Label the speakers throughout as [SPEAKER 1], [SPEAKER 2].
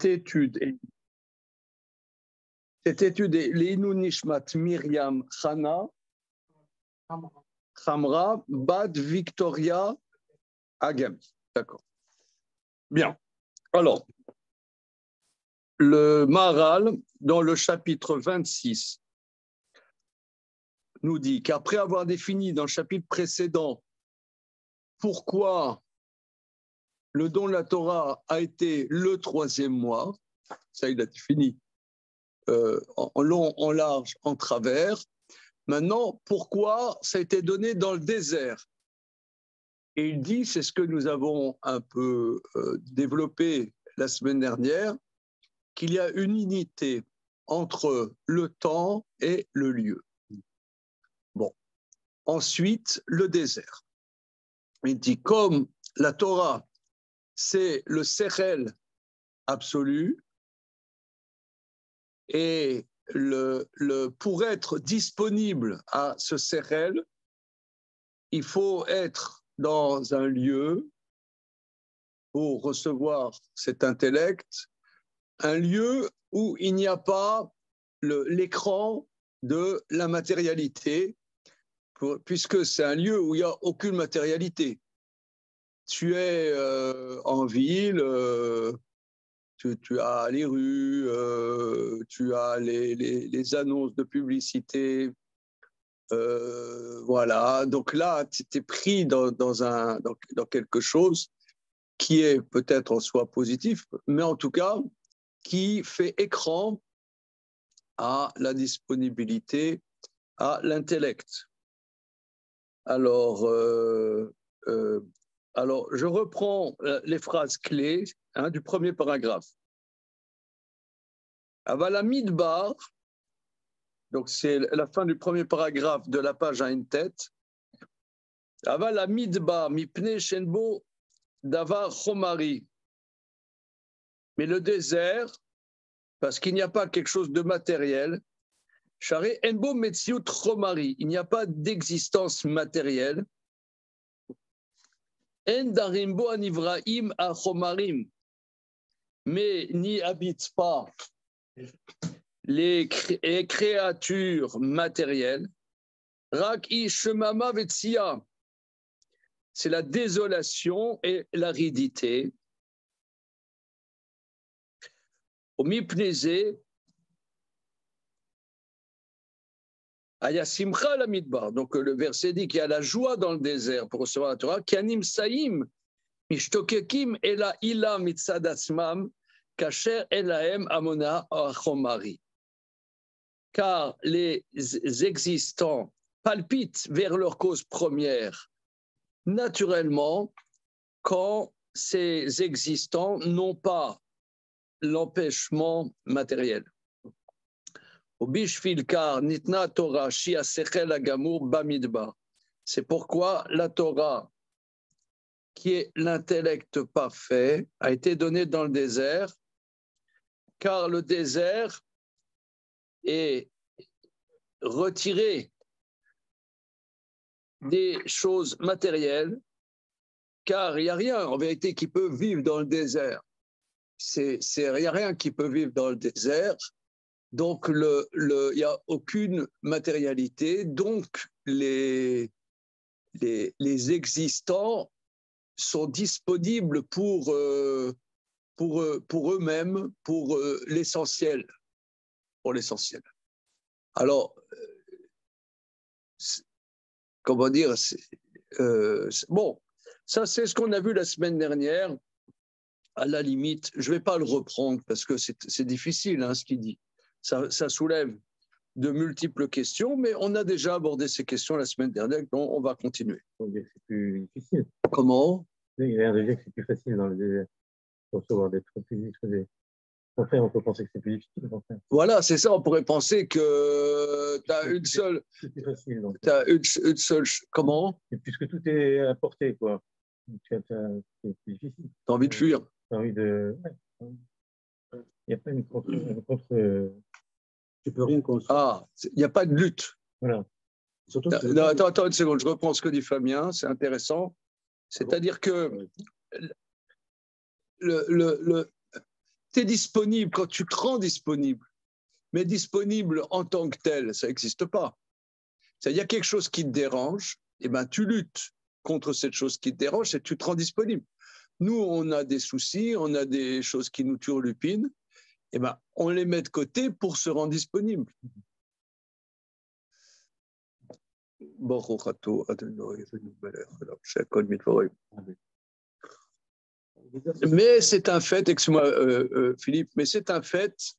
[SPEAKER 1] Cette étude est Leinu Nishmat Miriam Chana Khamra Bad Victoria Agam. D'accord. Bien. Alors, le Maharal, dans le chapitre 26, nous dit qu'après avoir défini dans le chapitre précédent pourquoi le don de la Torah a été le 3e mois, ça il a défini en long, en large, en travers. Maintenant, pourquoi ça a été donné dans le désert? Et il dit, c'est ce que nous avons un peu développé la semaine dernière, qu'il y a une unité entre le temps et le lieu. Bon. Ensuite, le désert. Il dit, comme la Torah, c'est le sechel absolu, et pour être disponible à ce sechel, il faut être dans un lieu pour recevoir cet intellect, un lieu où il n'y a pas l'écran de la matérialité, puisque c'est un lieu où il n'y a aucune matérialité. Tu es en ville, tu as les rues, tu as les annonces de publicité, voilà. Donc là, tu es pris dans quelque chose qui est peut-être en soi positif, mais en tout cas, qui fait écran à la disponibilité, à l'intellect. Alors, je reprends les phrases clés du premier paragraphe. Avala midbar, donc c'est la fin du premier paragraphe de la page à une tête. Avala midbar mipne shenbo davar chomari. Mais le désert, parce qu'il n'y a pas quelque chose de matériel, Share enbo metziut chomari, il n'y a pas d'existence matérielle. En darimbo anivraim a chomarim, mais n'y habitent pas les créatures matérielles. Rak ishemama vetsia, c'est la désolation et l'aridité. Au mipneze, aya simcha la midbar. Donc le verset dit qu'il y a la joie dans le désert pour recevoir la Torah. Kanim saim mishtokekim ela ila mitzadasmam kasher elahem amona achomari. Car les existants palpitent vers leur cause première naturellement quand ces existants n'ont pas l'empêchement matériel. C'est pourquoi la Torah, qui est l'intellect parfait, a été donnée dans le désert, car le désert est retiré des choses matérielles, car il n'y a rien en vérité qui peut vivre dans le désert. Il n'y a rien qui peut vivre dans le désert, donc il n'y a aucune matérialité, donc les existants sont disponibles pour eux-mêmes, pour l'essentiel. Alors, comment dire, bon, ça c'est ce qu'on a vu la semaine dernière. À la limite, je ne vais pas le reprendre parce que c'est difficile ce qu'il dit. Ça soulève de multiples questions, mais on a déjà abordé ces questions la semaine dernière, donc on va continuer.
[SPEAKER 2] On va dire que c'est plus difficile.
[SPEAKER 1] Comment?
[SPEAKER 2] Il a l'air de dire que c'est plus facile dans le désert pour recevoir des trucs plus exposés. Enfin, on peut penser que c'est plus difficile. Enfin.
[SPEAKER 1] Voilà, c'est ça, on pourrait penser que tu as une seule...
[SPEAKER 2] C'est plus facile.
[SPEAKER 1] Tu as une seule... Comment?
[SPEAKER 2] Et puisque tout est à portée, quoi. C'est plus difficile.
[SPEAKER 1] Tu as envie de fuir?
[SPEAKER 2] Tu as envie de... Ouais. Il n'y a pas une contre... Tu peux rien construire.
[SPEAKER 1] Ah, il n'y a pas de lutte.
[SPEAKER 2] Voilà.
[SPEAKER 1] Surtout non, attends une seconde, je reprends ce que dit Fabien, c'est intéressant. C'est-à-dire que Tu es disponible quand tu te rends disponible. Mais disponible en tant que tel, ça n'existe pas. Il y a quelque chose qui te dérange, et ben tu luttes contre cette chose qui te dérange et tu te rends disponible. Nous, on a des soucis, on a des choses qui nous turlupinent, et ben on les met de côté pour se rendre disponible. Mais c'est un fait, excuse-moi Philippe, mais c'est un fait,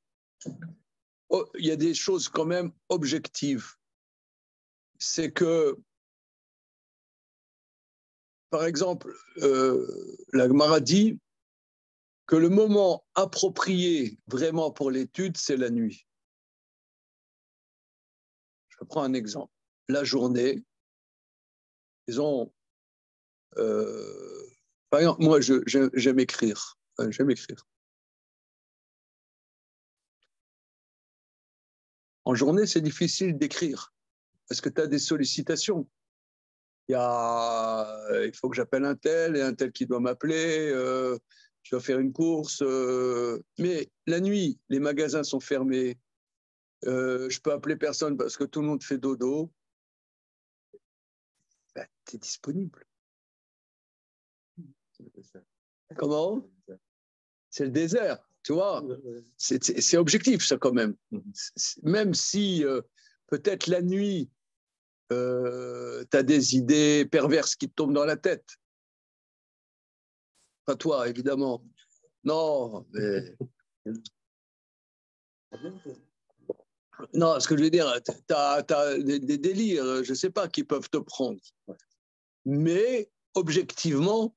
[SPEAKER 1] il y a des choses quand même objectives. C'est que, par exemple, la Gemara dit que le moment approprié vraiment pour l'étude, c'est la nuit. Je prends un exemple. La journée, disons, par exemple, moi, j'aime écrire. J'aime écrire. En journée, c'est difficile d'écrire parce que tu as des sollicitations. Il faut que j'appelle un tel et un tel qui doit m'appeler. Je dois faire une course. Mais la nuit, les magasins sont fermés. Je peux appeler personne parce que tout le monde fait dodo. Ben, tu es disponible. Comment? C'est le désert, tu vois. C'est objectif, ça, quand même. Même si peut-être la nuit, tu as des idées perverses qui te tombent dans la tête. Pas toi, évidemment. Non, mais... Non, ce que je veux dire, tu as des délires, je ne sais pas, qui peuvent te prendre. Mais objectivement,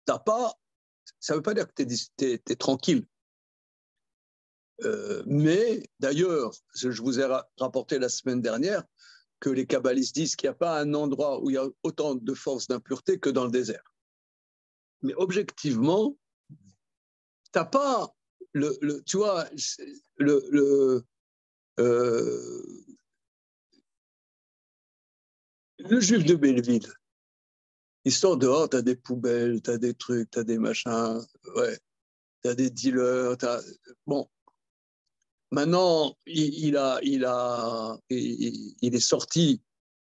[SPEAKER 1] t'as pas, ça ne veut pas dire que tu es tranquille. Mais d'ailleurs, je vous ai rapporté la semaine dernière que les kabbalistes disent qu'il n'y a pas un endroit où il y a autant de forces d'impureté que dans le désert. Mais objectivement, tu n'as pas tu vois, le juif de Belleville. Il sort dehors, tu as des poubelles, tu as des trucs, tu as des machins, ouais, tu as des dealers. Bon, maintenant, il est sorti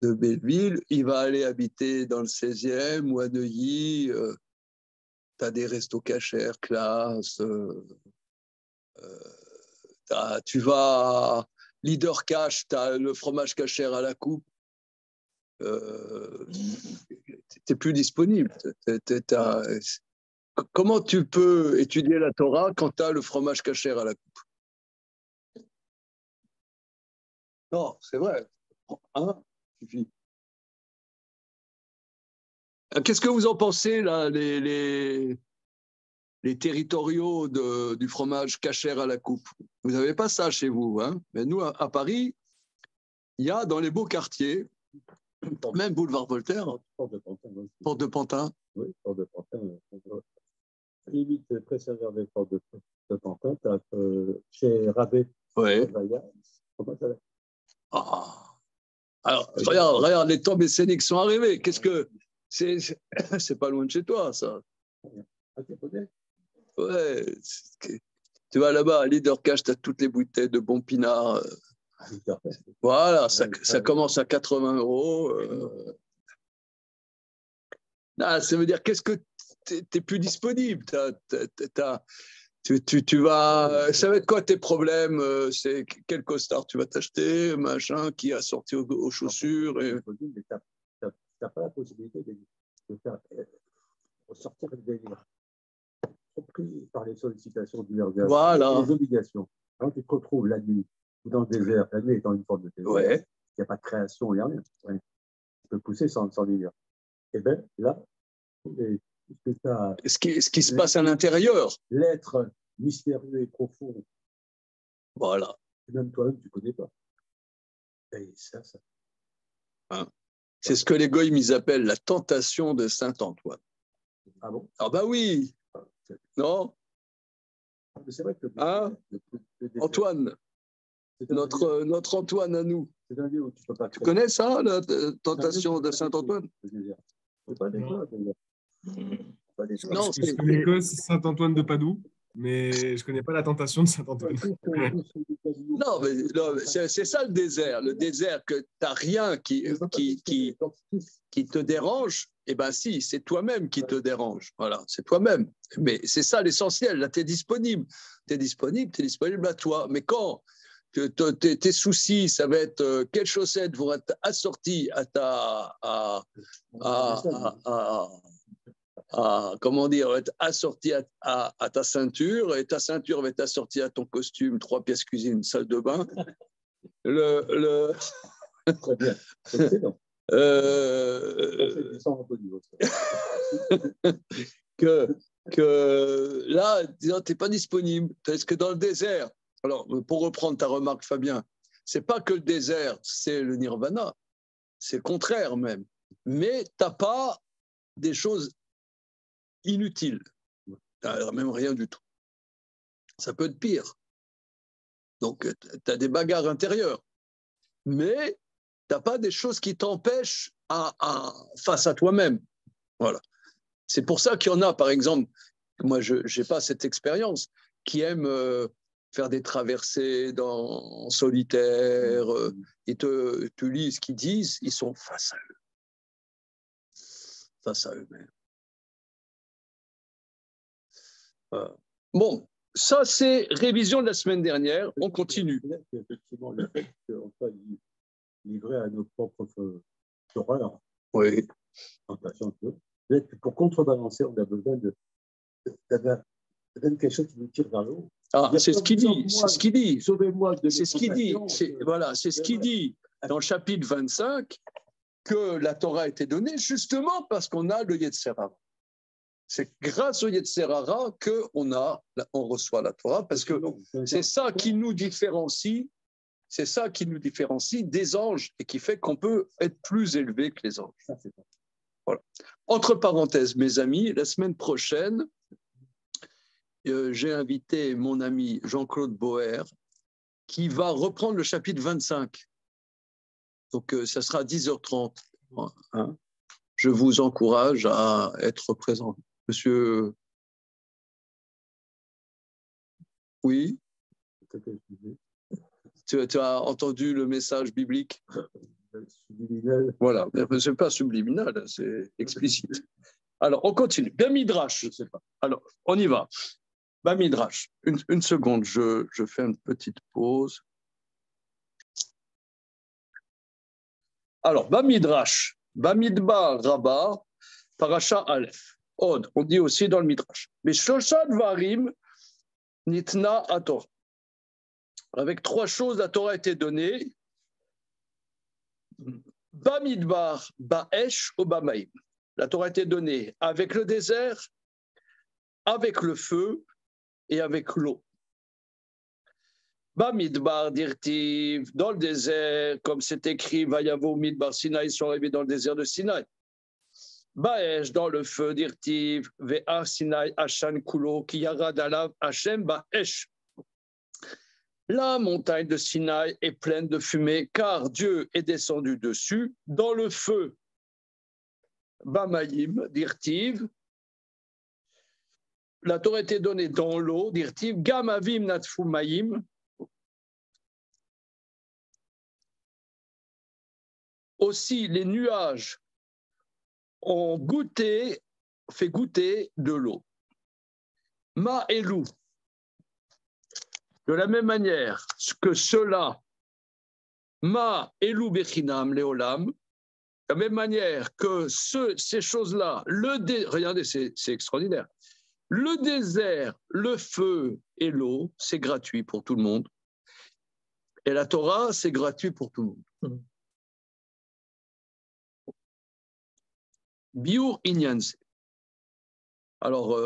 [SPEAKER 1] de Belleville, il va aller habiter dans le 16e ou à Neuilly. Tu as des restos cachers, classe. Tu vas à Leader Cash, tu as le fromage cachère à la coupe. Tu n'es plus disponible. Comment tu peux étudier la Torah quand tu as le fromage cachère à la coupe? Non, c'est vrai. Hein? Qu'est-ce que vous en pensez, là, les territoriaux du fromage cachère à la coupe? Vous n'avez pas ça chez vous, hein? Mais nous, à Paris, il y a dans les beaux quartiers, même boulevard Voltaire,
[SPEAKER 2] Porte de Pantin.
[SPEAKER 1] Porte de Pantin.
[SPEAKER 2] Oui, Porte de Pantin. Limite préserver des Portes de Pantin, tu as chez Rabet,
[SPEAKER 1] Ouais.
[SPEAKER 2] Comment ça va?
[SPEAKER 1] Ah. Alors, regarde, les temps mécéniques sont arrivés. Qu'est-ce que. C'est pas loin de chez toi, ça.
[SPEAKER 2] Ah, tu connais?
[SPEAKER 1] Ouais. Tu vas là-bas, à Leader Cash, tu as toutes les bouteilles de bons pinards. Voilà, ça commence à 80 €. Ça veut dire, qu'est-ce que tu n'es plus disponible? Tu vas. Ça va être quoi tes problèmes? C'est quel costard tu vas t'acheter, machin, qui a sorti aux chaussures et...
[SPEAKER 2] Tu n'as pas la possibilité de faire sortir le délire. Pris par les sollicitations diverses,
[SPEAKER 1] voilà.
[SPEAKER 2] Les obligations. Alors tu te retrouves la nuit ou dans le désert, la nuit étant une forme de désert,
[SPEAKER 1] ouais.
[SPEAKER 2] Il n'y a pas de création, il n'y a rien. Ouais. Tu peux pousser sans délire. Et bien là,
[SPEAKER 1] ce qui se passe à l'intérieur.
[SPEAKER 2] L'être mystérieux et profond.
[SPEAKER 1] Voilà.
[SPEAKER 2] Même toi-même, tu ne connais pas. Et ça.
[SPEAKER 1] Hein. C'est ce que les goïms ils appellent la tentation de Saint-Antoine.
[SPEAKER 2] Ah bon?
[SPEAKER 1] Ah bah oui. Non?
[SPEAKER 2] C'est vrai que
[SPEAKER 1] Antoine, notre Antoine à nous.
[SPEAKER 2] C'est un lieu où tu peux pas.
[SPEAKER 1] Tu connais ça, la tentation de Saint-Antoine?
[SPEAKER 2] C'est pas des choses.
[SPEAKER 1] Non,
[SPEAKER 3] c'est l'Écosse, Saint-Antoine de Padoue. mais je ne connais pas la tentation de Saint-Antoine.
[SPEAKER 1] Non, mais c'est ça le désert. Le désert, que tu n'as rien qui te dérange, eh bien si, c'est toi-même qui te dérange. Voilà, c'est toi-même. Mais c'est ça l'essentiel. Là, tu es disponible. Tu es disponible à toi. Mais quand tes soucis, ça va être quelles chaussettes vont être assorties comment dire, être assortie à ta ceinture, et ta ceinture va être assortie à ton costume, 3 pièces cuisine, salle de bain.
[SPEAKER 2] Très bien. Excellent.
[SPEAKER 1] que là, tu n'es pas disponible. Est-ce que dans le désert, alors pour reprendre ta remarque, Fabien, c'est pas que le désert, c'est le nirvana, c'est le contraire même. Mais tu n'as pas des choses inutiles, même rien du tout. Ça peut être pire. Donc, tu as des bagarres intérieures. Mais tu n'as pas des choses qui t'empêchent face à toi-même. Voilà. C'est pour ça qu'il y en a, par exemple, moi, je n'ai pas cette expérience, qui aiment faire des traversées en solitaire, et tu lis ce qu'ils disent, ils sont face à eux-mêmes. Bon, ça, c'est révision de la semaine dernière. On continue.
[SPEAKER 2] Effectivement, le fait qu'on soit livré à nos propres horreurs,
[SPEAKER 1] oui.
[SPEAKER 2] Pour contrebalancer, on a besoin d'avoir quelque chose qui nous tire vers le haut.
[SPEAKER 1] Ah, c'est ce qu'il dit. C'est ce qu'il dit.
[SPEAKER 2] Sauvez-moi de
[SPEAKER 1] c'est ce qu'il dit. Voilà, c'est ce qu'il dit dans le chapitre 25, que la Torah a été donnée justement parce qu'on a le Yetzer Hara. C'est grâce au Yetzer Hara qu'on reçoit la Torah, parce que c'est ça qui nous différencie. C'est ça qui nous différencie des anges et qui fait qu'on peut être plus élevé que les anges. Voilà. Entre parenthèses, mes amis, la semaine prochaine, j'ai invité mon ami Jean-Claude Boer qui va reprendre le chapitre 25. Donc, ça sera à 10h30. Hein. Je vous encourage à être présent. Monsieur. Oui. Tu as entendu le message biblique?
[SPEAKER 2] Subliminal.
[SPEAKER 1] Voilà, ce n'est pas subliminal, c'est explicite. Alors, on continue. Bamidrash, je ne sais pas. Alors, on y va. Bamidrash. Une seconde, je fais une petite pause. Alors, Bamidrash, Bamidbar Rabba, Parasha Aleph. Od, on dit aussi dans le Midrash. Mais Shosha Dvarim Nitna Ator. Avec 3 choses, la Torah a été donnée. Bamidbar, Baesh, Obamaim. La Torah a été donnée avec le désert, avec le feu et avec l'eau. Bamidbar, dirtiv, dans le désert, comme c'est écrit, Vayavo Midbar Sinaï, ils sont arrivés dans le désert de Sinaï. Baesh, dans le feu, dirtiv, Ve'ar Sinaï, Hashan Kulo, Kiyarad Alav, Hashem, Baesh. La montagne de Sinaï est pleine de fumée, car Dieu est descendu dessus dans le feu. Bamayim, dirtiv. La Torah a été donnée dans l'eau, dirtiv. Gamavim natfu mayim. Aussi, les nuages ont fait goûter de l'eau. Ma elou. De la même manière que cela, ma elou bechinam leolam, de la même manière que ces choses-là, regardez, c'est extraordinaire. Le désert, le feu et l'eau, c'est gratuit pour tout le monde. Et la Torah, c'est gratuit pour tout le monde. Biur Inyanse. Alors,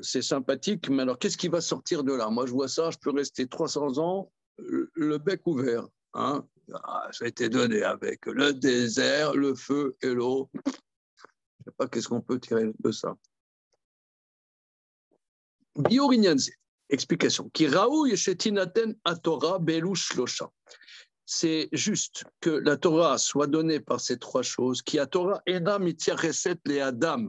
[SPEAKER 1] c'est sympathique, mais alors qu'est-ce qui va sortir de là? Moi, je vois ça, je peux rester 300 ans, le bec ouvert. Hein? Ça a été donné avec le désert, le feu et l'eau. Je ne sais pas qu'est-ce qu'on peut tirer de ça. Biur Inyanse. Explication. Ki raou yeshetinaten atora belu shlosha. C'est juste que la Torah soit donnée par ces 3 choses, qui a Torah ena mityareset le adam,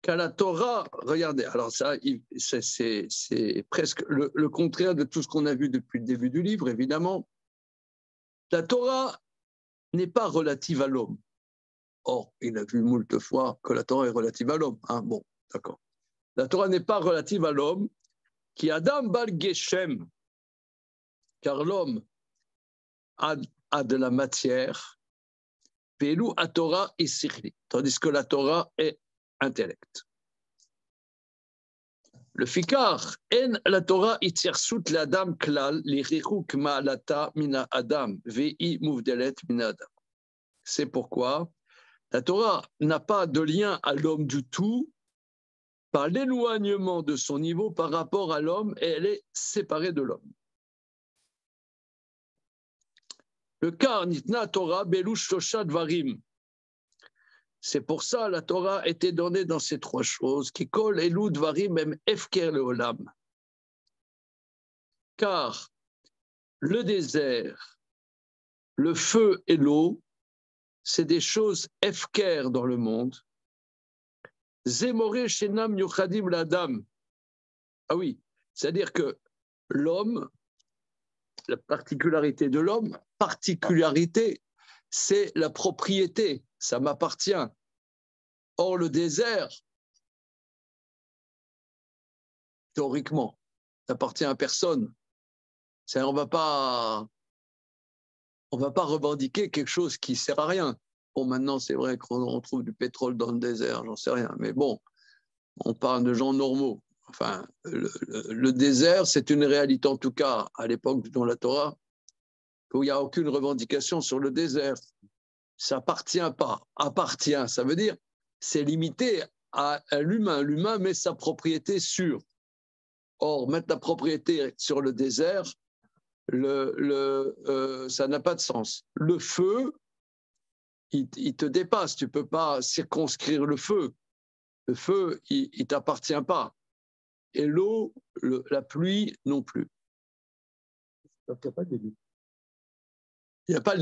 [SPEAKER 1] qu'à la Torah, regardez, alors ça, c'est presque le contraire de tout ce qu'on a vu depuis le début du livre, évidemment. La Torah n'est pas relative à l'homme. Or, il a vu moult fois que la Torah est relative à l'homme. Hein, bon, d'accord. La Torah n'est pas relative à l'homme, qui Adam Bal Geshem, car l'homme a de la matière, Pelou à Torah et Sikhli, tandis que la Torah est intellect. Le fikar, en la Torah itzersut l'Adam klal, l'irichuk ma'alata mina Adam, vei muvdelet mina Adam. C'est pourquoi la Torah n'a pas de lien à l'homme du tout par l'éloignement de son niveau par rapport à l'homme et elle est séparée de l'homme. Le car nitna Torah belush shosha dvarim. C'est pour ça la Torah était donnée dans ces trois choses qui kol elu dvarim même efker leolam. Car le désert, le feu et l'eau, c'est des choses efker dans le monde. Zemore shenam yuchadim l'adam. Ah oui, c'est-à-dire que l'homme, la particularité de l'homme, c'est la propriété, ça m'appartient. Or, le désert, théoriquement, n'appartient à personne. On ne va pas revendiquer quelque chose qui ne sert à rien. Bon, maintenant, c'est vrai qu'on trouve du pétrole dans le désert, j'en sais rien. Mais bon, on parle de gens normaux. Enfin, le désert, c'est une réalité, en tout cas, à l'époque dans la Torah, où il n'y a aucune revendication sur le désert. Ça appartient pas. Appartient, ça veut dire c'est limité à l'humain. L'humain met sa propriété sur. Or, mettre la propriété sur le désert, ça n'a pas de sens. Le feu, il te dépasse. Tu ne peux pas circonscrire le feu. Le feu, il ne t'appartient pas. Et l'eau, la pluie non plus.
[SPEAKER 2] Donc, il n'y a pas de limite.
[SPEAKER 1] Il n'y a pas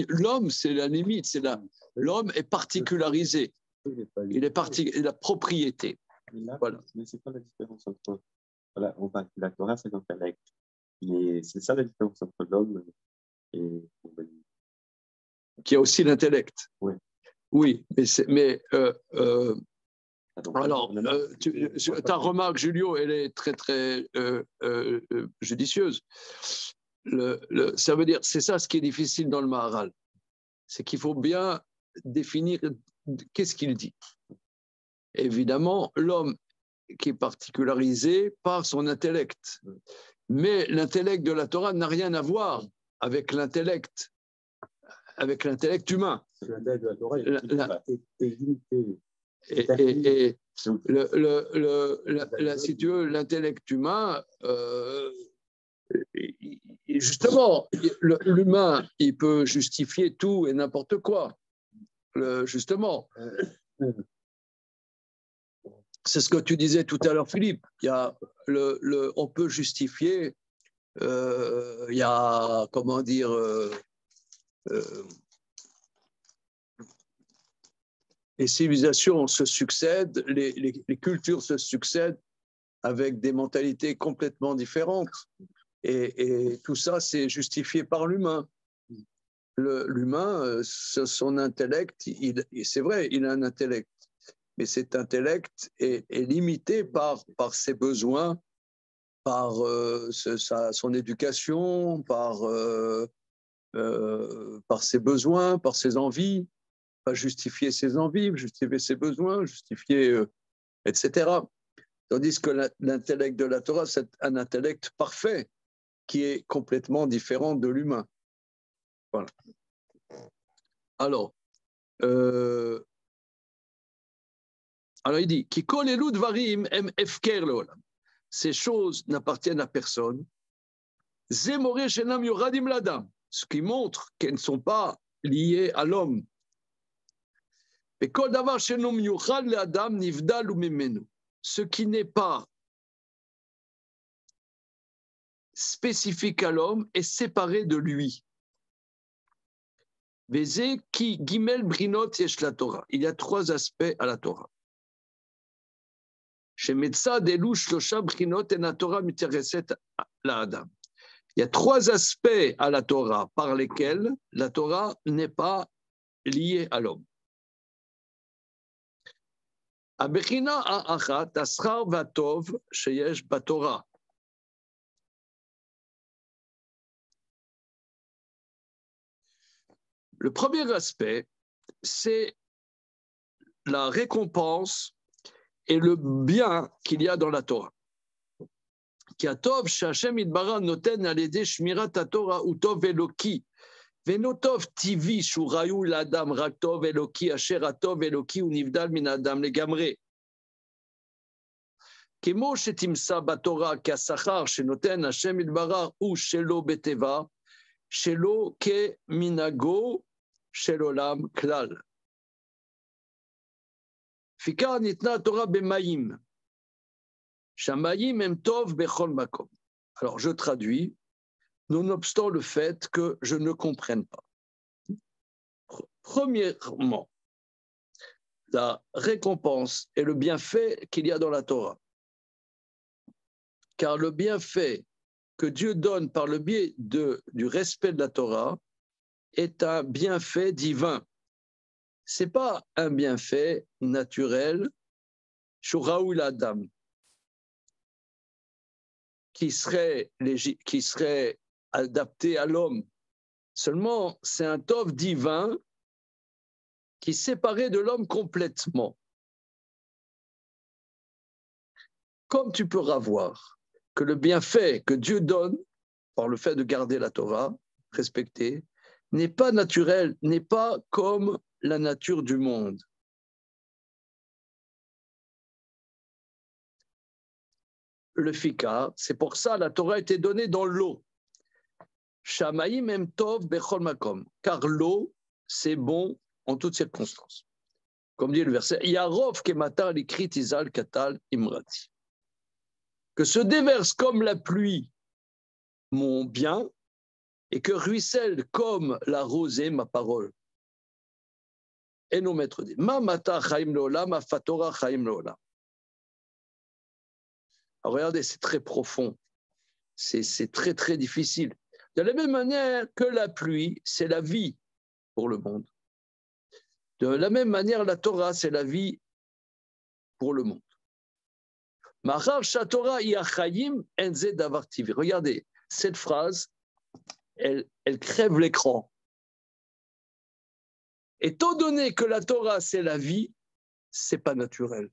[SPEAKER 1] l'homme, c'est la limite. L'homme est particularisé. Il est la propriété.
[SPEAKER 4] Là,
[SPEAKER 1] Voilà.
[SPEAKER 4] mais c'est quoi la différence entre la Torah, c'est l'intellect. Et c'est ça la différence entre l'homme et
[SPEAKER 1] Qui a aussi l'intellect.
[SPEAKER 4] Oui.
[SPEAKER 1] Oui, mais
[SPEAKER 4] donc,
[SPEAKER 1] alors, ta remarque, Julio, elle est très, très judicieuse. Ça veut dire, c'est ça ce qui est difficile dans le Maharal. C'est qu'il faut bien définir qu'est-ce qu'il dit. Évidemment, l'homme qui est particularisé par son intellect. Mais l'intellect de la Torah n'a rien à voir avec l'intellect humain.
[SPEAKER 2] L'intellect de la Torah est limité.
[SPEAKER 1] Et si tu veux, l'intellect humain, justement, l'humain, il peut justifier tout et n'importe quoi. Justement. C'est ce que tu disais tout à l'heure, Philippe. On peut justifier, il y a, comment dire, les civilisations se succèdent, les cultures se succèdent avec des mentalités complètement différentes. Et tout ça, c'est justifié par l'humain. L'humain, son intellect, c'est vrai, il a un intellect. Mais cet intellect est limité par ses besoins, par son éducation, par ses besoins, par ses envies, pas justifier ses envies, justifier ses besoins, etc. Tandis que l'intellect de la Torah, c'est un intellect parfait qui est complètement différent de l'humain. Voilà. Alors, il dit ces choses n'appartiennent à personne. Ce qui montre qu'elles ne sont pas liées à l'homme. Ce qui n'est pas spécifique à l'homme est séparé de lui. Il y a trois aspects à la Torah. Shemetzad elu shlosha brinot en haTorah mitereset la'adam. Il y a trois aspects à la Torah par lesquels la Torah n'est pas liée à l'homme. Abechina ha'achat aschar v'atov sheyesh baTorah. Le premier aspect, c'est la récompense et le bien qu'il y a dans la Torah. Ki atov she'Hashem yitbarach noten al yedei shmirat haTorah hu tov eloki. Ve'no tov tivi shu rayu l'adam rak tov eloki asher hatov eloki hu nivdal min adam legamre. Kemo shetimsa baTorah ki hasachar shenoten Hashem yitbarach hu shelo beteva shelo ke minago shel olam klal. Fikar nitna Torah b'mayim. Shamayim em tov bechol makom. Alors je traduis, nonobstant le fait que je ne comprenne pas. Premièrement, la récompense et le bienfait qu'il y a dans la Torah. Car le bienfait que Dieu donne par le biais du respect de la Torah est un bienfait divin. Ce n'est pas un bienfait naturel, shuraoui l'adam, qui serait adapté à l'homme. Seulement, c'est un tov divin qui séparait de l'homme complètement. Comme tu pourras voir que le bienfait que Dieu donne par le fait de garder la Torah, respecter, n'est pas naturel, n'est pas comme la nature du monde. Le fika, c'est pour ça la Torah a été donnée dans l'eau. Shamayim em tov bechol makom, car l'eau, c'est bon en toutes circonstances. Comme dit le verset, Yarov kematar likrit izal katal imrati. Que se déverse comme la pluie mon bien et que ruisselle comme la rosée ma parole. Et nos maîtres disent, ma mata chaim leolam, ma fatora chaim leolam. Alors regardez, c'est très profond, c'est très très difficile. De la même manière que la pluie, c'est la vie pour le monde. De la même manière, la Torah, c'est la vie pour le monde. Regardez, cette phrase, elle crève l'écran. Étant donné que la Torah, c'est la vie, c'est pas naturel.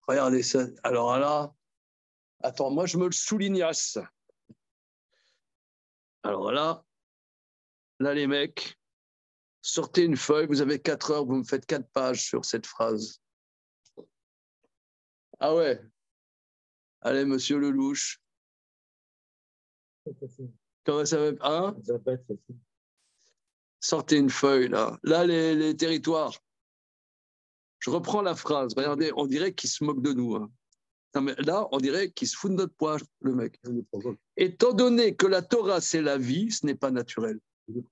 [SPEAKER 1] Regardez ça. Alors là, attends, moi je me le soulignasse. Alors là, les mecs, sortez une feuille, vous avez 4 heures, vous me faites 4 pages sur cette phrase. Ah ouais. Allez, monsieur Lelouch. Comment ça va? Hein? Sortez une feuille là. Là, les territoires. Je reprends la phrase. Regardez, on dirait qu'il se moque de nous. Hein. Non, mais là, on dirait qu'il se fout de notre poids, le mec. Étant donné que la Torah, c'est la vie, ce n'est pas naturel. Non,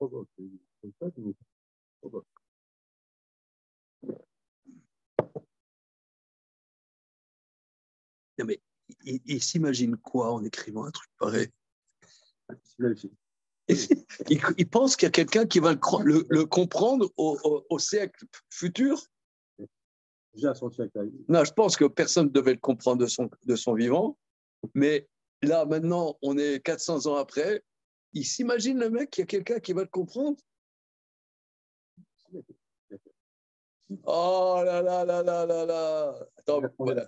[SPEAKER 1] mais il s'imagine quoi en écrivant un truc pareil? Il pense qu'il y a quelqu'un qui va le comprendre au siècle futur. Non, je pense que personne ne devait le comprendre de son vivant, mais là, maintenant, on est 400 ans après, il s'imagine le mec qu'il y a quelqu'un qui va le comprendre. Oh là là là là là là. Attends, voilà.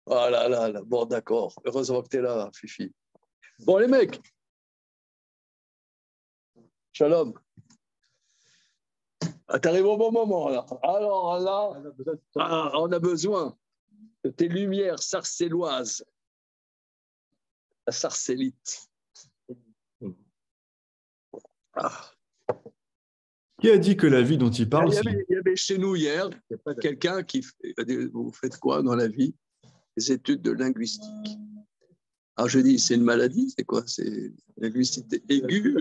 [SPEAKER 1] Oh là là là. Bon, d'accord. Heureusement que tu es là, Fifi. Bon, les mecs. Shalom. Ah, t'arrives au bon moment, là. Alors là, on a besoin de tes lumières sarcelloises. La sarcellite. Ah.
[SPEAKER 5] Qui a dit que la vie dont il parle,
[SPEAKER 1] il y avait chez nous hier quelqu'un qui... Vous faites quoi dans la vie? Des études de linguistique. Alors je dis, c'est une maladie, c'est quoi? C'est linguistique aiguë.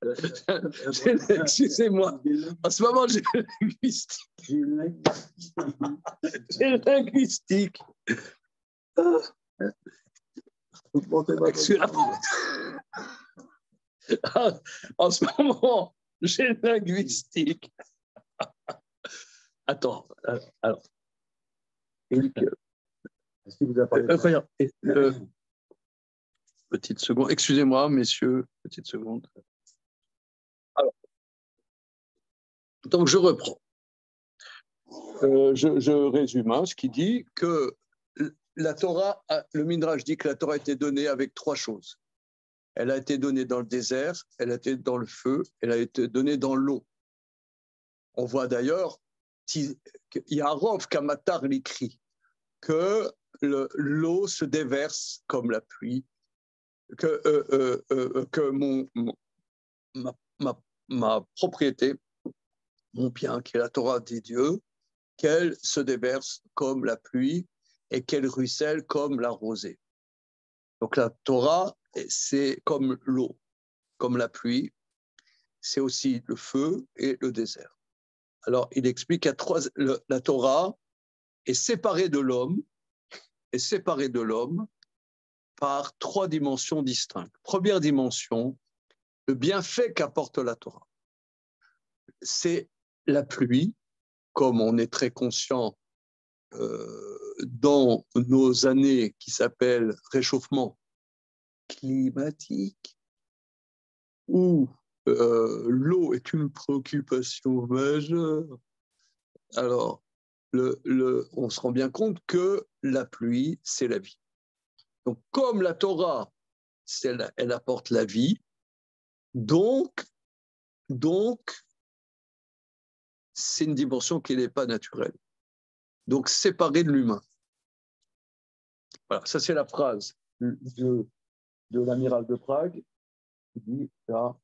[SPEAKER 1] Excusez-moi, en ce moment, j'ai le linguistique. J'ai le linguistique. En ce moment, j'ai le linguistique. Attends, alors.
[SPEAKER 2] Est-ce que vous avez parlé
[SPEAKER 1] Regarde, petite seconde, excusez-moi, messieurs, petite seconde. Alors, donc je reprends. Je résume ce qui dit que la Torah, le Midrash dit que la Torah a été donnée avec trois choses. Elle a été donnée dans le désert, elle a été dans le feu, elle a été donnée dans l'eau. On voit d'ailleurs, Yaarov Kamatar l'écrit, que l'eau se déverse comme la pluie, que ma propriété, mon bien, qui est la Torah des dieux, qu'elle se déverse comme la pluie et qu'elle ruisselle comme la rosée. Donc la Torah, c'est comme l'eau, comme la pluie, c'est aussi le feu et le désert. Alors il explique qu'à la Torah est séparée de l'homme, par trois dimensions distinctes. Première dimension, le bienfait qu'apporte la Torah. C'est la pluie, comme on est très conscient dans nos années qui s'appellent réchauffement climatique, où l'eau est une préoccupation majeure. Alors, on se rend bien compte que la pluie, c'est la vie. Donc, comme la Torah, elle apporte la vie, donc c'est une dimension qui n'est pas naturelle. Donc, séparée de l'humain. Voilà, ça c'est la phrase de l'amiral de Prague qui dit là.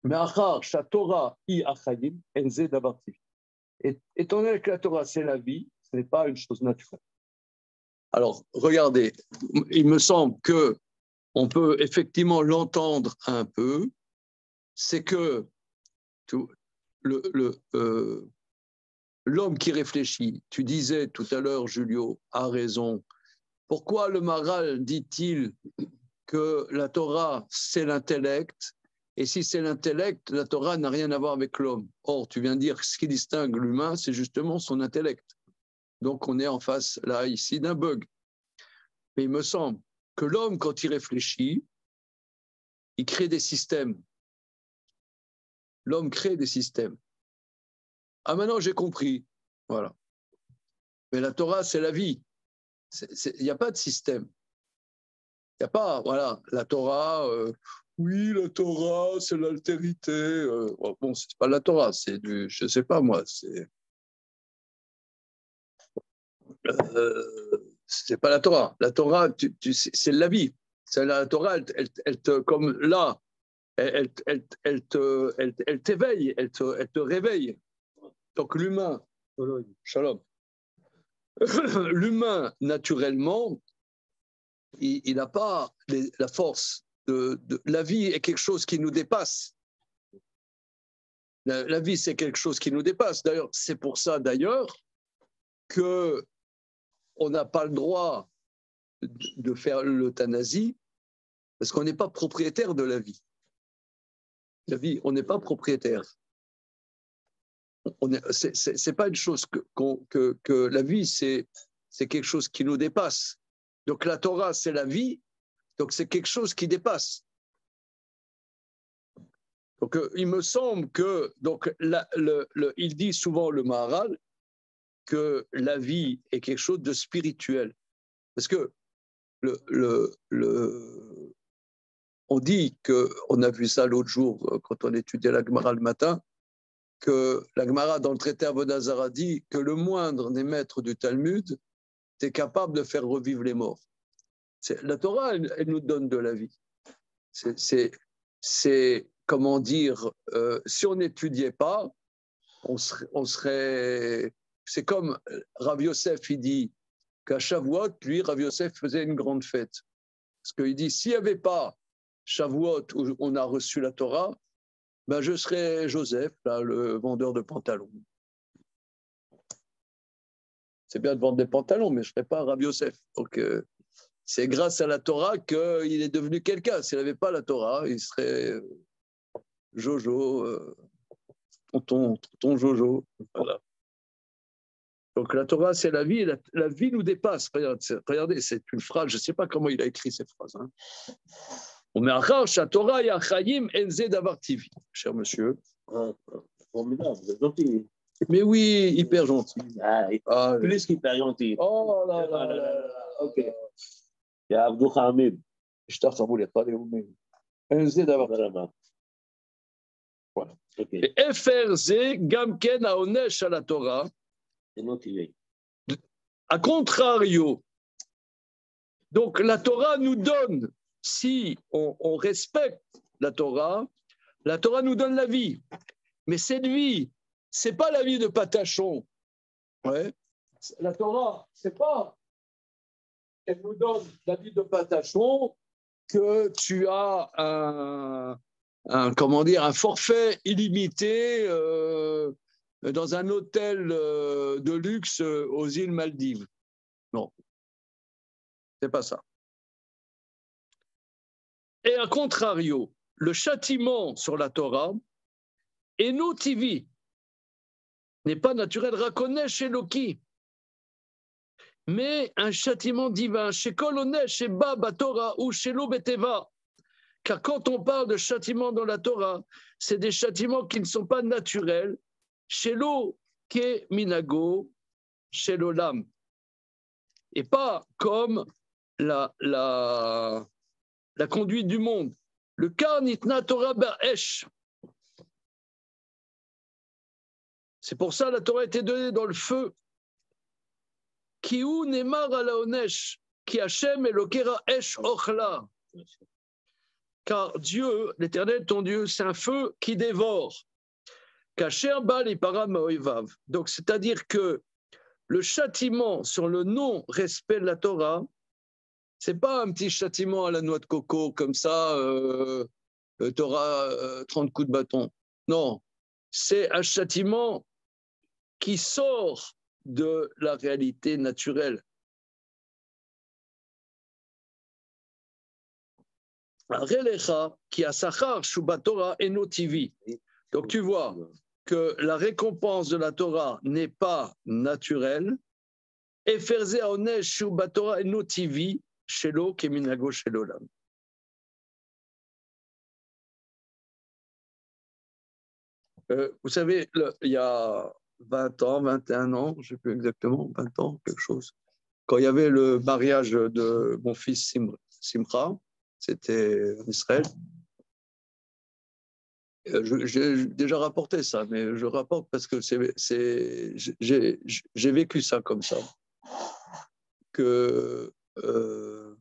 [SPEAKER 1] Mais Torah i achayim enze davar tiv'i. Étant donné que la Torah c'est la vie, ce n'est pas une chose naturelle. Alors, regardez, il me semble que on peut effectivement l'entendre un peu, c'est que l'homme qui réfléchit, tu disais tout à l'heure, Julio, a raison. Pourquoi le Maharal dit-il que la Torah, c'est l'intellect, et si c'est l'intellect, la Torah n'a rien à voir avec l'homme. Or, tu viens de dire que ce qui distingue l'humain, c'est justement son intellect. Donc, on est en face, là, ici, d'un bug. Mais il me semble que l'homme, quand il réfléchit, il crée des systèmes. L'homme crée des systèmes. Ah, maintenant, j'ai compris. Voilà. Mais la Torah, c'est la vie. Il n'y a pas de système. Il n'y a pas, voilà, la Torah, oui, la Torah, c'est l'altérité. Bon, c'est pas la Torah, c'est du, je sais pas moi, c'est pas la Torah. La Torah, c'est la vie. C'est la Torah, elle te, comme là, elle t'éveille, elle te réveille. Donc l'humain, shalom, l'humain, naturellement, il n'a pas la force la vie est quelque chose qui nous dépasse. La vie, c'est quelque chose qui nous dépasse. D'ailleurs, c'est pour ça, qu'on n'a pas le droit de faire l'euthanasie, parce qu'on n'est pas propriétaire de la vie. La vie, on n'est pas propriétaire. C'est pas une chose que la vie, c'est quelque chose qui nous dépasse. Donc la Torah, c'est la vie, donc c'est quelque chose qui dépasse. Donc il me semble que, donc, il dit souvent le Maharal que la vie est quelque chose de spirituel. Parce que on dit on a vu ça l'autre jour quand on étudiait la Gemara le matin, que la Gemara dans le traité Avodah Zarah dit que le moindre des maîtres du Talmud est capable de faire revivre les morts. La Torah, elle nous donne de la vie. C'est comment dire, si on n'étudiait pas, on serait. C'est comme Rav Yosef, il dit qu'à Shavuot, lui, Rav Yosef faisait une grande fête. Parce qu'il dit, s'il n'y avait pas Shavuot où on a reçu la Torah, ben je serais Joseph, là, le vendeur de pantalons. C'est bien de vendre des pantalons, mais je ne serais pas Rav Yosef. Donc, c'est grâce à la Torah qu'il est devenu quelqu'un. S'il n'avait pas la Torah, il serait Jojo, tonton Jojo. Voilà. Donc la Torah, c'est la vie, et la vie nous dépasse. Regardez, c'est une phrase, je ne sais pas comment il a écrit cette phrase. Hein. On met la Torah et Achayim enze davar tivi. Cher monsieur.
[SPEAKER 2] Formidable, vous êtes gentil.
[SPEAKER 1] Mais oui, hyper gentil.
[SPEAKER 2] Plus qu'hyper gentil.
[SPEAKER 1] Oh là là là.
[SPEAKER 2] Ok. Il y a Abdou Hamid.
[SPEAKER 1] Je t'en voulais pas les oumis. Enze davar tivi. Voilà. Et FRZ gamken aonesh à la Torah. A contrario, donc la Torah nous donne, si on respecte la Torah nous donne la vie. Mais cette vie, c'est pas la vie de Patachon. Ouais. La Torah, c'est pas qu'elle nous donne la vie de Patachon que tu as un forfait illimité dans un hôtel de luxe aux îles Maldives. Non, c'est pas ça. Et à contrario, le châtiment sur la Torah, Eno TV, n'est pas naturel, Rakonesh Eloki, mais un châtiment divin, chez Kolonesh, chez Baba Torah ou chez Lobeteva. Car quand on parle de châtiment dans la Torah, c'est des châtiments qui ne sont pas naturels, chez l'eau qu'est minago, chez l'olam. Et pas comme la conduite du monde. Le karnitna Torah ba'esh. C'est pour ça que la Torah a été donnée dans le feu. Kiou nemar ala onesh, ki Hashem elokera esh ochla. Car Dieu, l'Éternel, ton Dieu, c'est un feu qui dévore. Donc, c'est-à-dire que le châtiment sur le non-respect de la Torah, ce n'est pas un petit châtiment à la noix de coco, comme ça, tu auras 30 coups de bâton. Non, c'est un châtiment qui sort de la réalité naturelle. Donc tu vois que la récompense de la Torah n'est pas naturelle. Et vous savez, il y a 20 ans, 21 ans, je ne sais plus exactement, 20 ans, quelque chose, quand il y avait le mariage de mon fils Simcha, c'était en Israël. J'ai déjà rapporté ça, mais je rapporte parce que j'ai vécu ça comme ça. Que il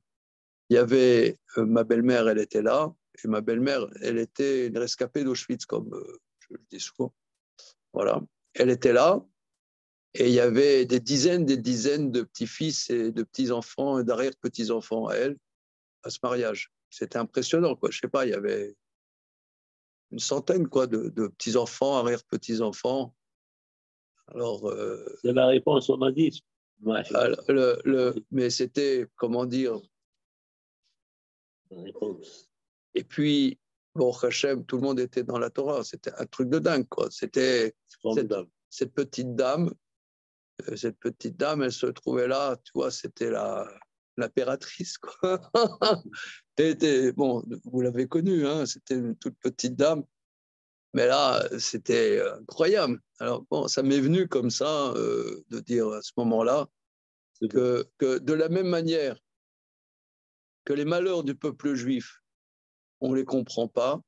[SPEAKER 1] y avait ma belle-mère, elle était là, et ma belle-mère, elle était une rescapée d'Auschwitz, comme je le dis souvent. Voilà, elle était là, et il y avait des dizaines de petits-fils et de petits-enfants et d'arrière-petits-enfants à elle, à ce mariage. C'était impressionnant, quoi. Je sais pas, il y avait une centaine, quoi, de petits-enfants, arrière-petits-enfants. Alors,
[SPEAKER 2] c'est la réponse, on m'a dit.
[SPEAKER 1] Mais c'était, comment dire,
[SPEAKER 2] la réponse.
[SPEAKER 1] Et puis, bon, Hachem, tout le monde était dans la Torah. C'était un truc de dingue, quoi. C'était cette petite dame, elle se trouvait là, tu vois, c'était l'impératrice, quoi. Bon, vous l'avez connue, hein, c'était une toute petite dame. Mais là, c'était incroyable. Alors, bon, ça m'est venu comme ça de dire à ce moment-là que de la même manière que les malheurs du peuple juif, on ne les comprend pas,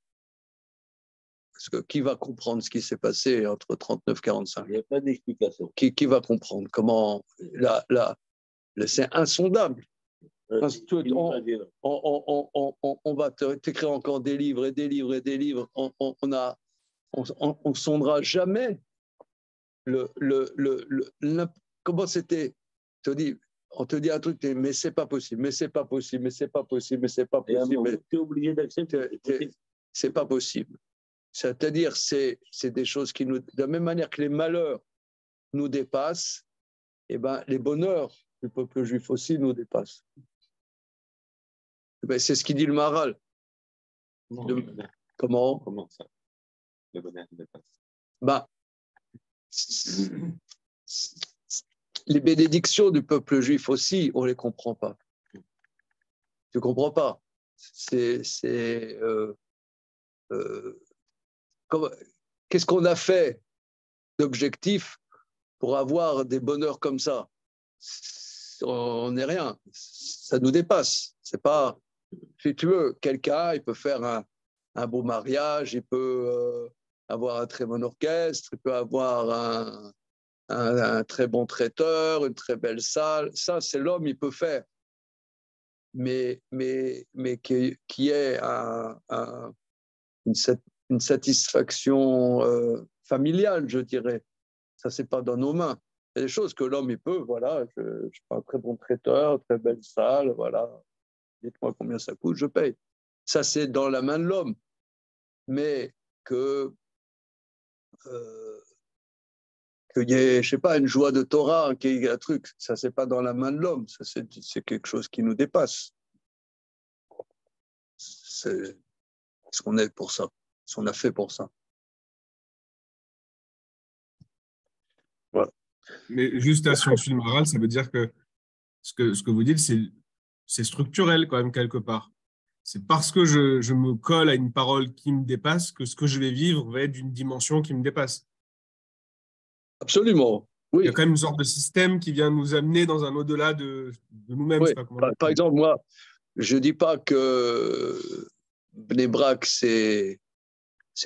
[SPEAKER 1] parce que qui va comprendre ce qui s'est passé entre 39 et 45 ?
[SPEAKER 2] Il n'y a pas d'explication.
[SPEAKER 1] Qui va comprendre comment c'est insondable. On va t'écrire encore des livres et des livres et des livres. On ne sondera jamais comment c'était. Je te dis, on te dit un truc, mais c'est pas possible, mais c'est pas possible, mais c'est pas possible, mais c'est pas possible.
[SPEAKER 2] Tu es obligé d'accepter.
[SPEAKER 1] C'est pas possible. C'est-à-dire, c'est des choses qui nous, de la même manière que les malheurs nous dépassent, eh ben, les bonheurs du peuple juif aussi nous dépassent. Eh ben, c'est ce qu'il dit le Maharal. Comment
[SPEAKER 4] ça le bonheur dépasse?
[SPEAKER 1] Ben, les bénédictions du peuple juif aussi, on ne les comprend pas. Tu ne comprends pas. Qu'est-ce qu'on a fait d'objectif pour avoir des bonheurs comme ça? On n'est rien. Ça nous dépasse. C'est pas, si tu veux, quelqu'un, il peut faire un beau mariage, il peut avoir un très bon orchestre, il peut avoir un très bon traiteur, une très belle salle. Ça, c'est l'homme, il peut faire. Mais qui ait une satisfaction familiale, je dirais. Ça, c'est pas dans nos mains. Il y a des choses que l'homme, il peut, voilà, je suis un très bon traiteur, très belle salle, voilà. Dites-moi combien ça coûte, je paye. Ça, c'est dans la main de l'homme. Mais qu'il y ait, je sais pas, une joie de Torah, qu'il y ait un truc, ça, c'est pas dans la main de l'homme. Ça, c'est quelque chose qui nous dépasse. C'est ce qu'on est pour ça, ce qu'on a fait pour ça. Voilà.
[SPEAKER 3] Mais juste si on suit le Maharal, ça veut dire que ce que vous dites, c'est structurel quand même quelque part. C'est parce que je me colle à une parole qui me dépasse que ce que je vais vivre va être d'une dimension qui me dépasse.
[SPEAKER 1] Absolument, oui.
[SPEAKER 3] Il y a quand même une sorte de système qui vient nous amener dans un au-delà de nous-mêmes.
[SPEAKER 1] Oui. Par exemple, moi, je ne dis pas que Bnei Brak, c'est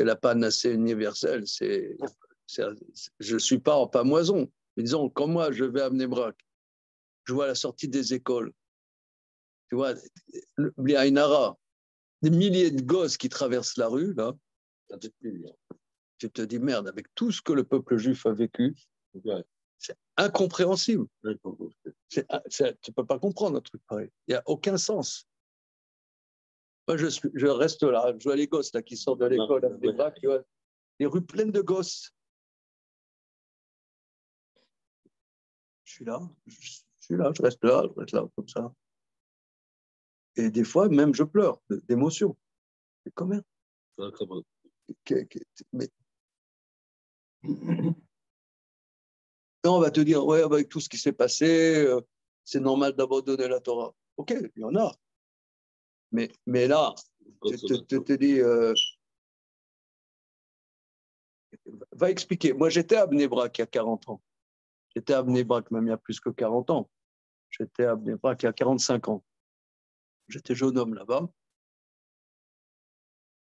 [SPEAKER 1] la panacée universelle. Je ne suis pas en pamoison. Mais disons, quand moi, je vais à Bnei Brak, je vois à la sortie des écoles, tu vois, Bliaïnara, des milliers de gosses qui traversent la rue, là, tu te dis, merde, avec tout ce que le peuple juif a vécu, c'est incompréhensible. Tu ne peux pas comprendre un truc pareil. Il n'y a aucun sens. Moi, je reste là, je vois les gosses là, qui sortent de l'école, avec des bras, tu vois, les rues pleines de gosses. Je suis là, je reste là, comme ça. Et des fois, même, je pleure d'émotion. Mais quand même. Mais... Non, on va te dire, ouais, avec tout ce qui s'est passé, c'est normal d'abandonner la Torah. Ok, il y en a. Mais là, te dis, va expliquer. Moi, j'étais à Bnei Brak il y a 40 ans. J'étais à Bnei Brak même il y a plus que 40 ans. J'étais à Bnei Brak il y a 45 ans. J'étais jeune homme là-bas.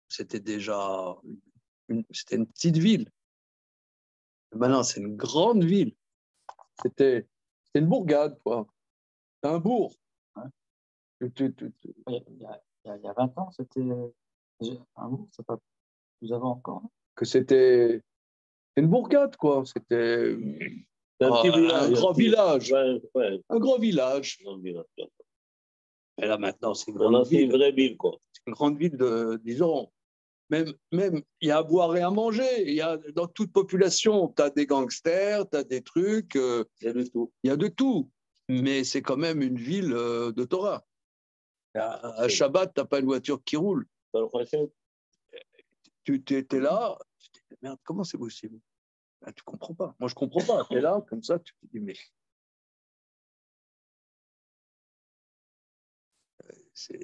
[SPEAKER 1] C'était déjà c'était une petite ville. Maintenant, c'est une grande ville. C'était une bourgade, quoi. C'est un bourg. Hein.
[SPEAKER 6] Il y a 20 ans, c'était un bourg, c'est pas plus avant encore.
[SPEAKER 1] Que c'était une bourgade, quoi. C'était un grand village.
[SPEAKER 2] Ouais.
[SPEAKER 1] Un grand village. Et là, maintenant, c'est une grande ville.
[SPEAKER 2] C'est une vraie ville, quoi.
[SPEAKER 1] C'est une grande ville de, disons, même, il y a à boire et à manger. Il y a, dans toute population, tu as des gangsters, tu as des trucs.
[SPEAKER 2] Il y a de tout.
[SPEAKER 1] Il y a de tout. Mais c'est quand même une ville de Torah. À Shabbat, tu n'as pas une voiture qui roule. Tu étais là, tu te dis, merde, comment c'est possible? Ben, tu ne comprends pas. Moi, je ne comprends pas. Tu es là, comme ça, tu te dis, mais. Tu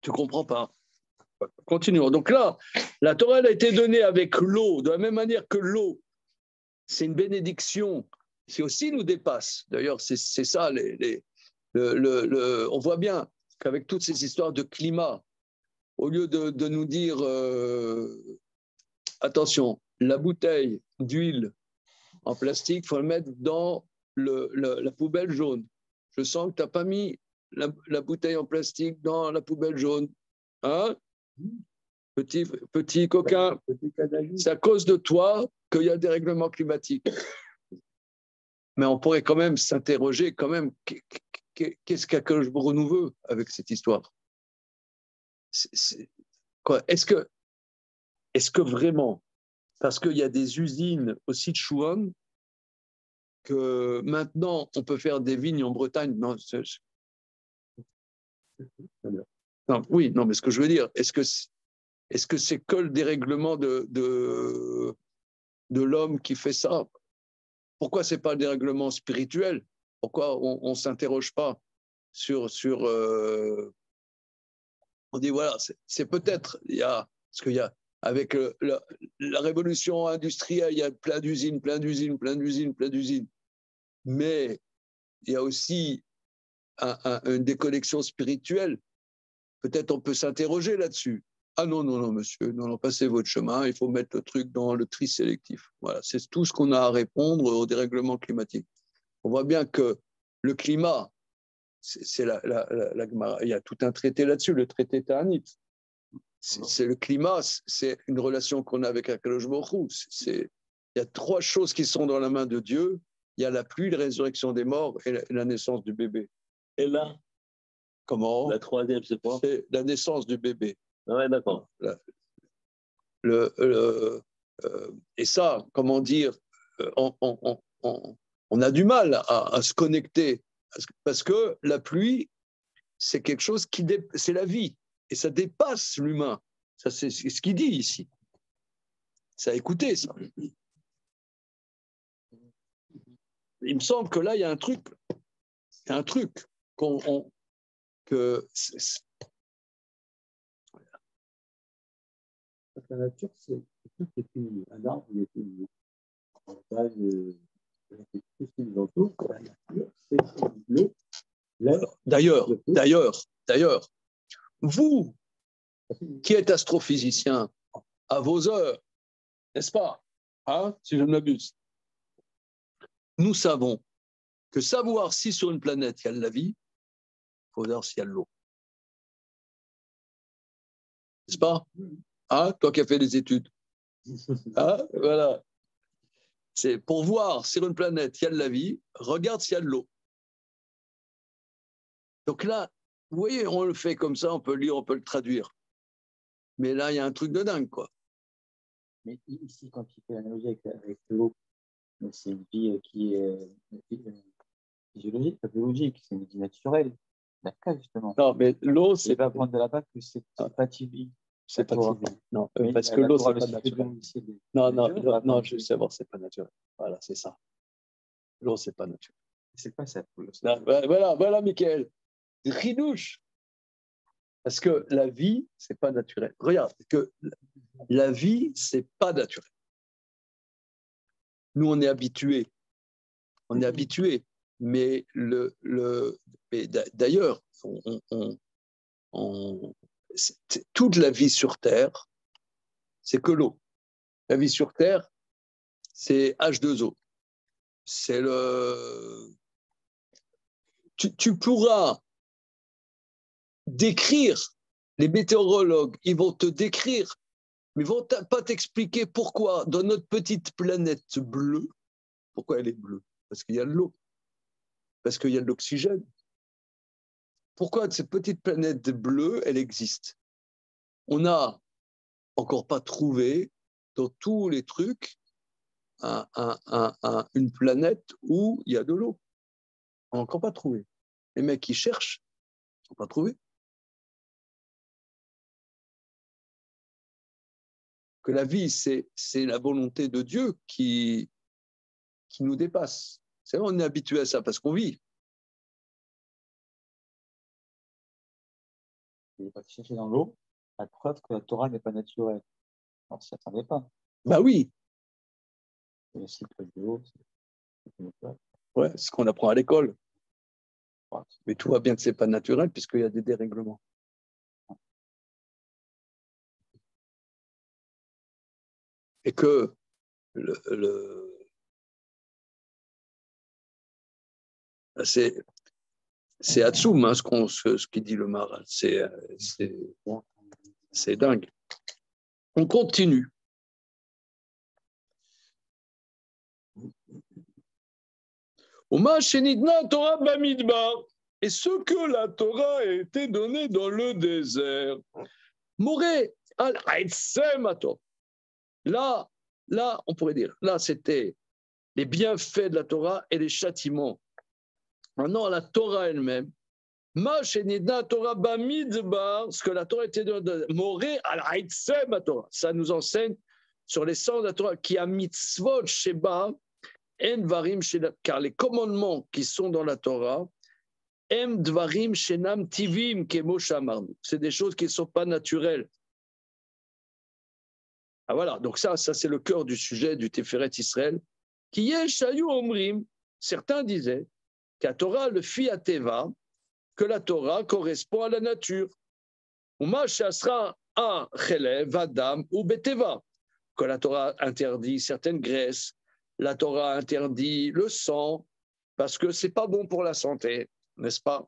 [SPEAKER 1] ne comprends pas. Continuons. Donc là, la Torah elle a été donnée avec l'eau, de la même manière que l'eau, c'est une bénédiction qui aussi nous dépasse. D'ailleurs, c'est ça, on voit bien qu'avec toutes ces histoires de climat, au lieu de nous dire, attention, la bouteille d'huile en plastique, il faut le mettre dans la poubelle jaune. Je sens que tu n'as pas mis la bouteille en plastique dans la poubelle jaune. Hein? Petit coquin, c'est à cause de toi qu'il y a des règlements climatiques. Mais on pourrait quand même s'interroger, quand même, qu'est-ce qu'Akadosh Baruch Hu nous veut avec cette histoire? Quoi? Est-ce que vraiment, parce qu'il y a des usines au Sichuan, que maintenant on peut faire des vignes en Bretagne? Non, non, oui, non, mais ce que je veux dire, est-ce que c'est que le dérèglement de l'homme qui fait ça? Pourquoi c'est pas le dérèglement spirituel? Pourquoi on s'interroge pas sur on dit voilà, c'est peut-être parce qu'il y a avec la révolution industrielle, il y a plein d'usines, mais il y a aussi une déconnexion spirituelle. Peut-être on peut s'interroger là-dessus. Ah non, non, non, monsieur, non, non, passez votre chemin, il faut mettre le truc dans le tri sélectif. Voilà, c'est tout ce qu'on a à répondre au dérèglement climatique. On voit bien que le climat, il y a tout un traité là-dessus, le traité Ta'anit. C'est le climat, c'est une relation qu'on a avec Akadosh Baruch Hu. Il y a trois choses qui sont dans la main de Dieu. Il y a la pluie, la résurrection des morts et la naissance du bébé.
[SPEAKER 7] Et là,
[SPEAKER 1] comment?
[SPEAKER 7] La troisième, c'est quoi?
[SPEAKER 1] C'est la naissance du bébé.
[SPEAKER 7] Ah ouais, d'accord.
[SPEAKER 1] Et ça, comment dire, on a du mal à se connecter parce que la pluie, c'est quelque chose c'est la vie et ça dépasse l'humain. Ça, c'est ce qu'il dit ici. Ça a écouté, ça. Il me semble que là, il y a un truc. Il y a un truc que
[SPEAKER 2] La nature, c'est tout qui est fini. Un arbre, il est fini. Tout ce qui nous entoure, la nature, c'est l'eau, l'air.
[SPEAKER 1] D'ailleurs, vous qui êtes astrophysicien, à vos heures, n'est-ce pas, hein, si je ne m'abuse, nous savons que savoir si sur une planète il y a de la vie, il faut savoir s'il y a de l'eau. N'est-ce pas, hein, toi qui as fait des études, hein, voilà. C'est pour voir si sur une planète il y a de la vie, regarde s'il y a de l'eau. Donc là, vous voyez, on le fait comme ça, on peut le lire, on peut le traduire. Mais là, il y a un truc de dingue, quoi.
[SPEAKER 6] Mais ici, quand il fait l'analogie avec l'eau, c'est une vie qui est physiologique, pas biologique, c'est une vie naturelle. D'accord, justement.
[SPEAKER 1] Non, mais l'eau, c'est
[SPEAKER 6] pas prendre de là-bas que c'est pas TV.
[SPEAKER 1] C'est pas TV. Non,
[SPEAKER 6] Mais
[SPEAKER 1] parce que l'eau, c'est pas
[SPEAKER 6] naturel.
[SPEAKER 1] naturel. Non, je sais voir, c'est pas naturel. Voilà, c'est ça. L'eau, c'est pas naturel.
[SPEAKER 6] C'est pas ça.
[SPEAKER 1] Voilà, Michael. Ridouche. Parce que la vie, c'est pas naturel. Regarde, que la vie, c'est pas naturel. Nous, on est habitués. On est habitués. Mais d'ailleurs, toute la vie sur Terre, c'est que l'eau. La vie sur Terre, c'est H2O. C'est le. Tu pourras décrire, les météorologues, ils vont te décrire, mais ils ne vont pas t'expliquer pourquoi, dans notre petite planète bleue, pourquoi elle est bleue? Parce qu'il y a de l'eau, parce qu'il y a de l'oxygène. Pourquoi cette petite planète bleue, elle existe? On n'a encore pas trouvé dans tous les trucs une planète où il y a de l'eau. On n'a encore pas trouvé. Les mecs qui cherchent, ils n'ont pas trouvé. Que la vie, c'est la volonté de Dieu qui nous dépasse. C'est vrai, on est habitué à ça parce qu'on vit.
[SPEAKER 6] Il n'est pas cherché dans l'eau, la preuve que la Torah n'est pas naturelle. On ne s'y attendait pas.
[SPEAKER 1] Bah oui.
[SPEAKER 6] Le cycle de l'eau,
[SPEAKER 1] ouais, c'est ce qu'on apprend à l'école. Mais tout va bien que ce n'est pas naturel puisqu'il y a des dérèglements. Et que c'est Hatsum, hein, ce qu'il dit le Maharal. C'est dingue. On continue. Uma shenitna Torah bamidbar. Et ce que la Torah a été donnée dans le désert. Moré al Aitsemato. Là, on pourrait dire, là, c'était les bienfaits de la Torah et les châtiments. Maintenant, la Torah elle-même, Ma shenidna Torah bamidbar, ce que la Torah était de Moré al Aitsemato. Ça nous enseigne sur les sens de la Torah qui a mitzvot sheba en dvarim sheba, car les commandements qui sont dans la Torah, em dvarim shenam tivim kemo shamarnu. C'est des choses qui ne sont pas naturelles. Ah voilà, donc ça c'est le cœur du sujet du Tiferet Israël. Qui est shayu omrim, certains disaient qu'à Torah le fi ateva, que la Torah correspond à la nature. Uma shasra a chelev adam ou beteva, que la Torah interdit certaines graisses, la Torah interdit le sang, parce que c'est pas bon pour la santé, n'est-ce pas?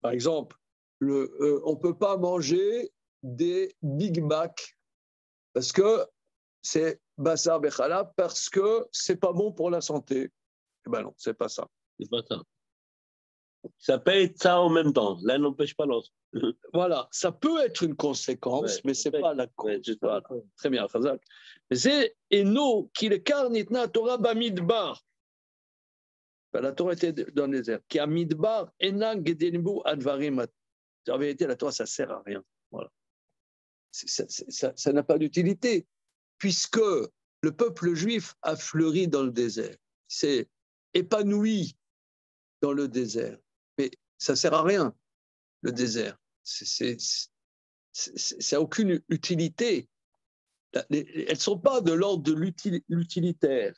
[SPEAKER 1] Par exemple, on ne peut pas manger des Big Mac parce que c'est Bassar Bechala, parce que c'est pas bon pour la santé. Eh ben non, c'est pas ça.
[SPEAKER 7] C'est pas ça. Ça peut être ça en même temps. L'un n'empêche pas l'autre.
[SPEAKER 1] Voilà, ça peut être une conséquence, mais c'est pas la cause. Voilà. Très bien, Khazak. C'est Eno qui le karnitna Torah bamidbar. La Torah était dans les airs. Qui a midbar enan gedenbu advarim. En vérité, la Torah, ça sert à rien. Voilà. Ça n'a pas d'utilité, puisque le peuple juif a fleuri dans le désert. C'est épanoui dans le désert. Mais ça ne sert à rien, le désert. Ça n'a aucune utilité. Elles ne sont pas de l'ordre de l'utilitaire.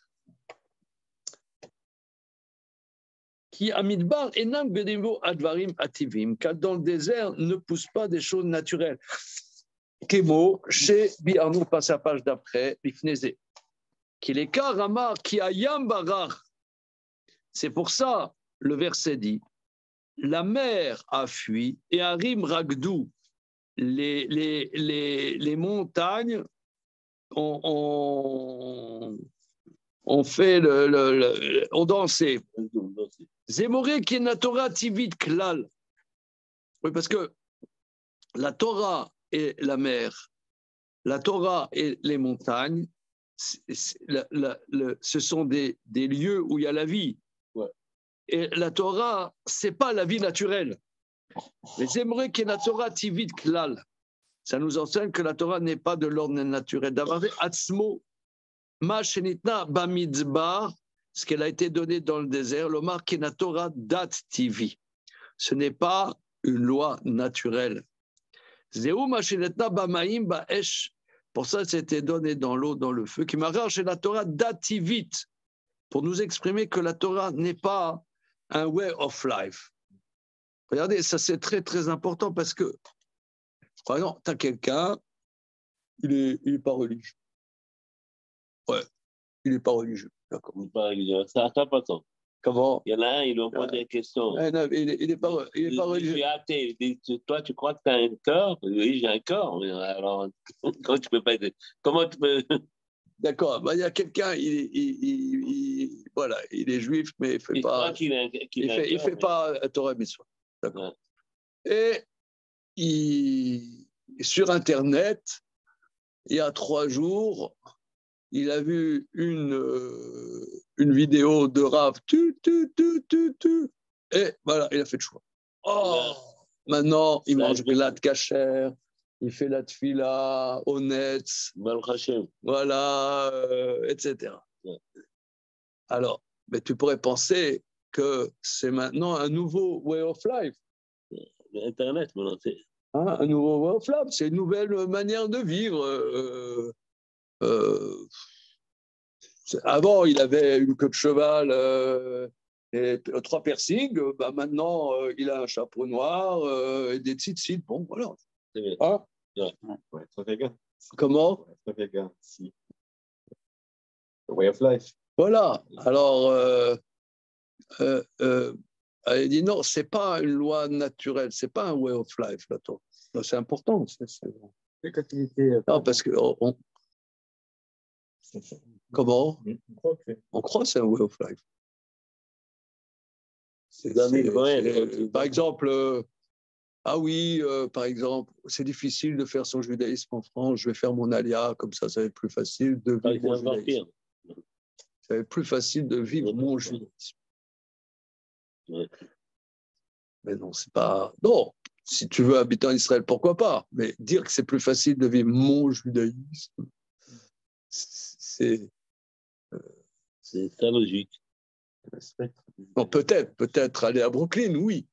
[SPEAKER 1] Qui amidbar enam gedenbu advarim ativim, car dans le désert ne poussent pas des choses naturelles. Kemo, chez Biarnou, passe à la page d'après, l'Ifnézé. Qu'il est Karama, qui a Yambarar. C'est pour ça, le verset dit, la mer a fui et Arim Ragdou, les montagnes ont fait ont dansé. Zemoré qui est la Torah tivit klal. Oui, parce que la Torah et la mer, la Torah et les montagnes, ce sont des lieux où il y a la vie. Ouais. Et la Torah, ce n'est pas la vie naturelle. Mais j'aimerais que la Torah tivit klal. Ça nous enseigne que la Torah n'est pas de l'ordre naturel. D'abord, atzmo, ma shenitna bamidbar, ce qu'elle a été donné dans le désert, l'omar kena Torah dat tivi. Ce n'est pas une loi naturelle. Pour ça, c'était donné dans l'eau, dans le feu, qui m'arrache chez la Torah dativit, pour nous exprimer que la Torah n'est pas un way of life. Regardez, ça c'est très très important parce que, par exemple, tu as quelqu'un, il est pas religieux. Ouais, il n'est pas religieux. D'accord.
[SPEAKER 7] Il n'est pas religieux. Ça pas ça.
[SPEAKER 1] Comment?
[SPEAKER 7] Il y en a un, ils lui ont posé des questions.
[SPEAKER 1] Non, il n'est pas religieux.
[SPEAKER 7] Je suis athée. Il dit, toi, tu crois que tu as un corps? Oui, j'ai un corps. Alors, comment tu peux pas aider? Comment tu peux.
[SPEAKER 1] D'accord, il y a quelqu'un, voilà, il est juif, mais il ne fait pas. Il fait pas Torah Mitzvah. D'accord. Ouais. Et sur Internet, il y a 3 jours, il a vu une vidéo de Rav, et voilà, il a fait le choix. Oh, maintenant, il mange glad kasher, il fait la tfila, honnête, voilà, etc. Ouais. Alors, mais tu pourrais penser que c'est maintenant un nouveau way of life.
[SPEAKER 7] Internet, maintenant, c'est.
[SPEAKER 1] Un nouveau way of life, c'est une nouvelle manière de vivre. Avant, il avait une queue de cheval et 3 piercings. Bah maintenant, il a un chapeau noir et des tzitzit. Bon, voilà.
[SPEAKER 7] C'est bien.
[SPEAKER 1] Hein?
[SPEAKER 2] Ouais, très vegan.
[SPEAKER 1] Comment?
[SPEAKER 2] Très vegan, si. The way of life.
[SPEAKER 1] Voilà. Alors, elle dit non, c'est pas une loi naturelle, c'est pas un way of life, là. C'est important.
[SPEAKER 2] Et quand il était.
[SPEAKER 1] Non, parce que Comment?
[SPEAKER 2] On croit que c'est.
[SPEAKER 1] On croit que c'est un way of life. Par exemple, ah oui, par exemple, c'est difficile de faire son judaïsme en France, je vais faire mon alia, comme ça va être plus facile de
[SPEAKER 7] Ah,
[SPEAKER 1] vivre
[SPEAKER 7] c'est
[SPEAKER 1] mon
[SPEAKER 7] encore pire.
[SPEAKER 1] judaïsme. Ça va être plus facile de vivre mon judaïsme.
[SPEAKER 7] Ouais.
[SPEAKER 1] Mais non, c'est pas. Non, si tu veux habiter en Israël, pourquoi pas? Mais dire que c'est plus facile de vivre mon judaïsme, c'est.
[SPEAKER 7] C'est ça logique.
[SPEAKER 1] Bon, peut-être aller à Brooklyn, oui.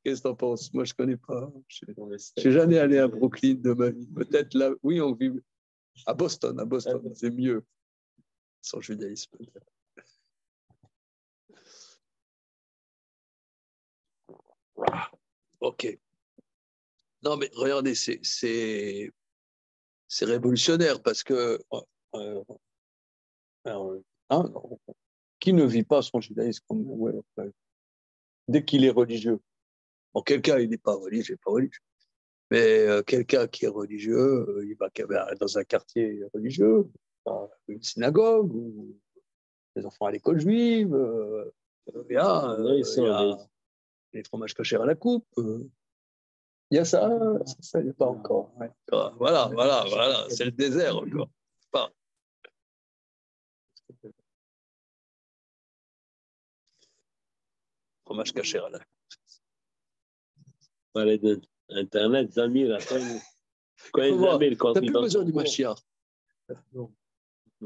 [SPEAKER 1] Qu'est-ce que t'en penses? Moi, je connais pas. Je suis jamais allé à Brooklyn de ma vie. Peut-être là, oui, on vit à Boston, c'est mieux. Sans judaïsme. Ok. Non, mais regardez, c'est révolutionnaire parce que hein, qui ne vit pas son judaïsme comme dès qu'il est religieux? En quel cas il n'est pas religieux, mais quelqu'un qui est religieux, il va dans un quartier religieux, une synagogue, ou les enfants à l'école juive, il y a les fromages cachers à la coupe. Il y a ça, il n'y a pas encore. Ouais. Voilà, c'est le désert encore. Pas. Fromage caché à la coupe.
[SPEAKER 7] Parler d'Internet, Zami, là, quand il
[SPEAKER 1] tu n'as plus besoin du Mashiach.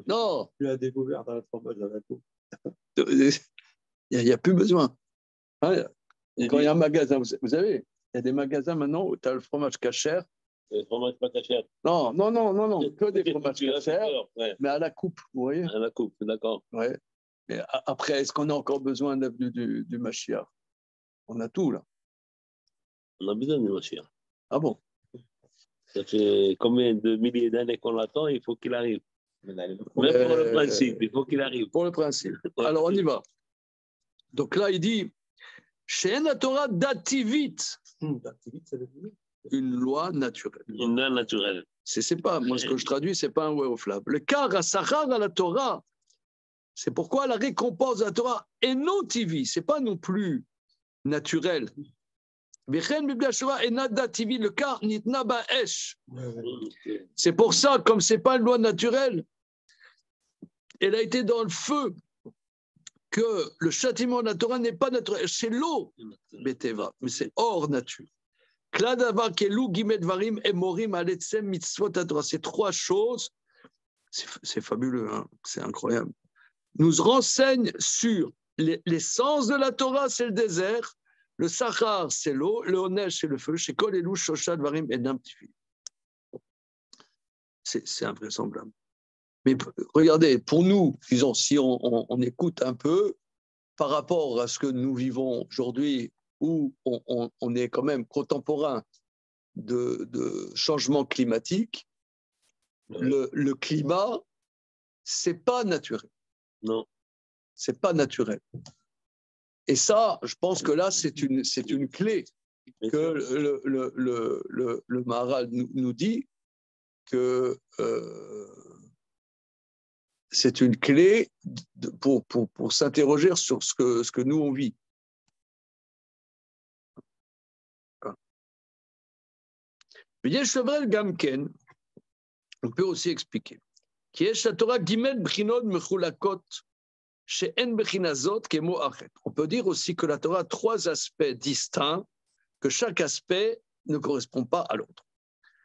[SPEAKER 1] Non.
[SPEAKER 2] Tu as découvert dans le fromage à la coupe.
[SPEAKER 1] Il n'y a plus besoin. Hein, quand il y a un magasin, vous savez, il y a des magasins maintenant où tu as le fromage cachère.
[SPEAKER 7] Le fromage pas cachère.
[SPEAKER 1] Non, que des fromages cachères, ouais. Mais à la coupe, vous voyez.
[SPEAKER 7] À la coupe, d'accord.
[SPEAKER 1] Ouais. Et après, est-ce qu'on a encore besoin du Mashiach? On a tout, là.
[SPEAKER 7] On a besoin du Mashiach.
[SPEAKER 1] Ah bon?
[SPEAKER 7] Ça fait combien de milliers d'années qu'on l'attend, il faut qu'il arrive. Même pour le principe, il faut qu'il arrive.
[SPEAKER 1] Pour le principe. Alors, on y va. Donc là, il dit, chez la Torah dativit, une loi naturelle.
[SPEAKER 7] Une loi naturelle.
[SPEAKER 1] C'est pas, moi, ce que je traduis, c'est pas un way of life. Le car à Sahar à la Torah, c'est pourquoi la récompense de la Torah est non tivi, c'est pas non plus naturel. C'est pour ça, comme c'est pas une loi naturelle, elle a été dans le feu, que le châtiment de la Torah n'est pas naturel. C'est l'eau, mais c'est hors nature. Ces trois choses, c'est fabuleux, hein, c'est incroyable, nous renseignent sur l'essence de la Torah, c'est le désert, le Sahar, c'est l'eau, le Onesh, c'est le feu, chez Kol Elou, Shoshat, Varim, et Namtifi. C'est invraisemblable. Mais regardez, pour nous, disons, si on écoute un peu, par rapport à ce que nous vivons aujourd'hui, où on est quand même contemporain de changement climatique, le climat, c'est pas naturel.
[SPEAKER 7] Non.
[SPEAKER 1] C'est pas naturel. Et ça, je pense que là, c'est une clé que le Maharal nous dit que c'est une clé pour s'interroger sur ce que nous on vit. On peut aussi expliquer. On peut dire aussi que la Torah a trois aspects distincts, que chaque aspect ne correspond pas à l'autre.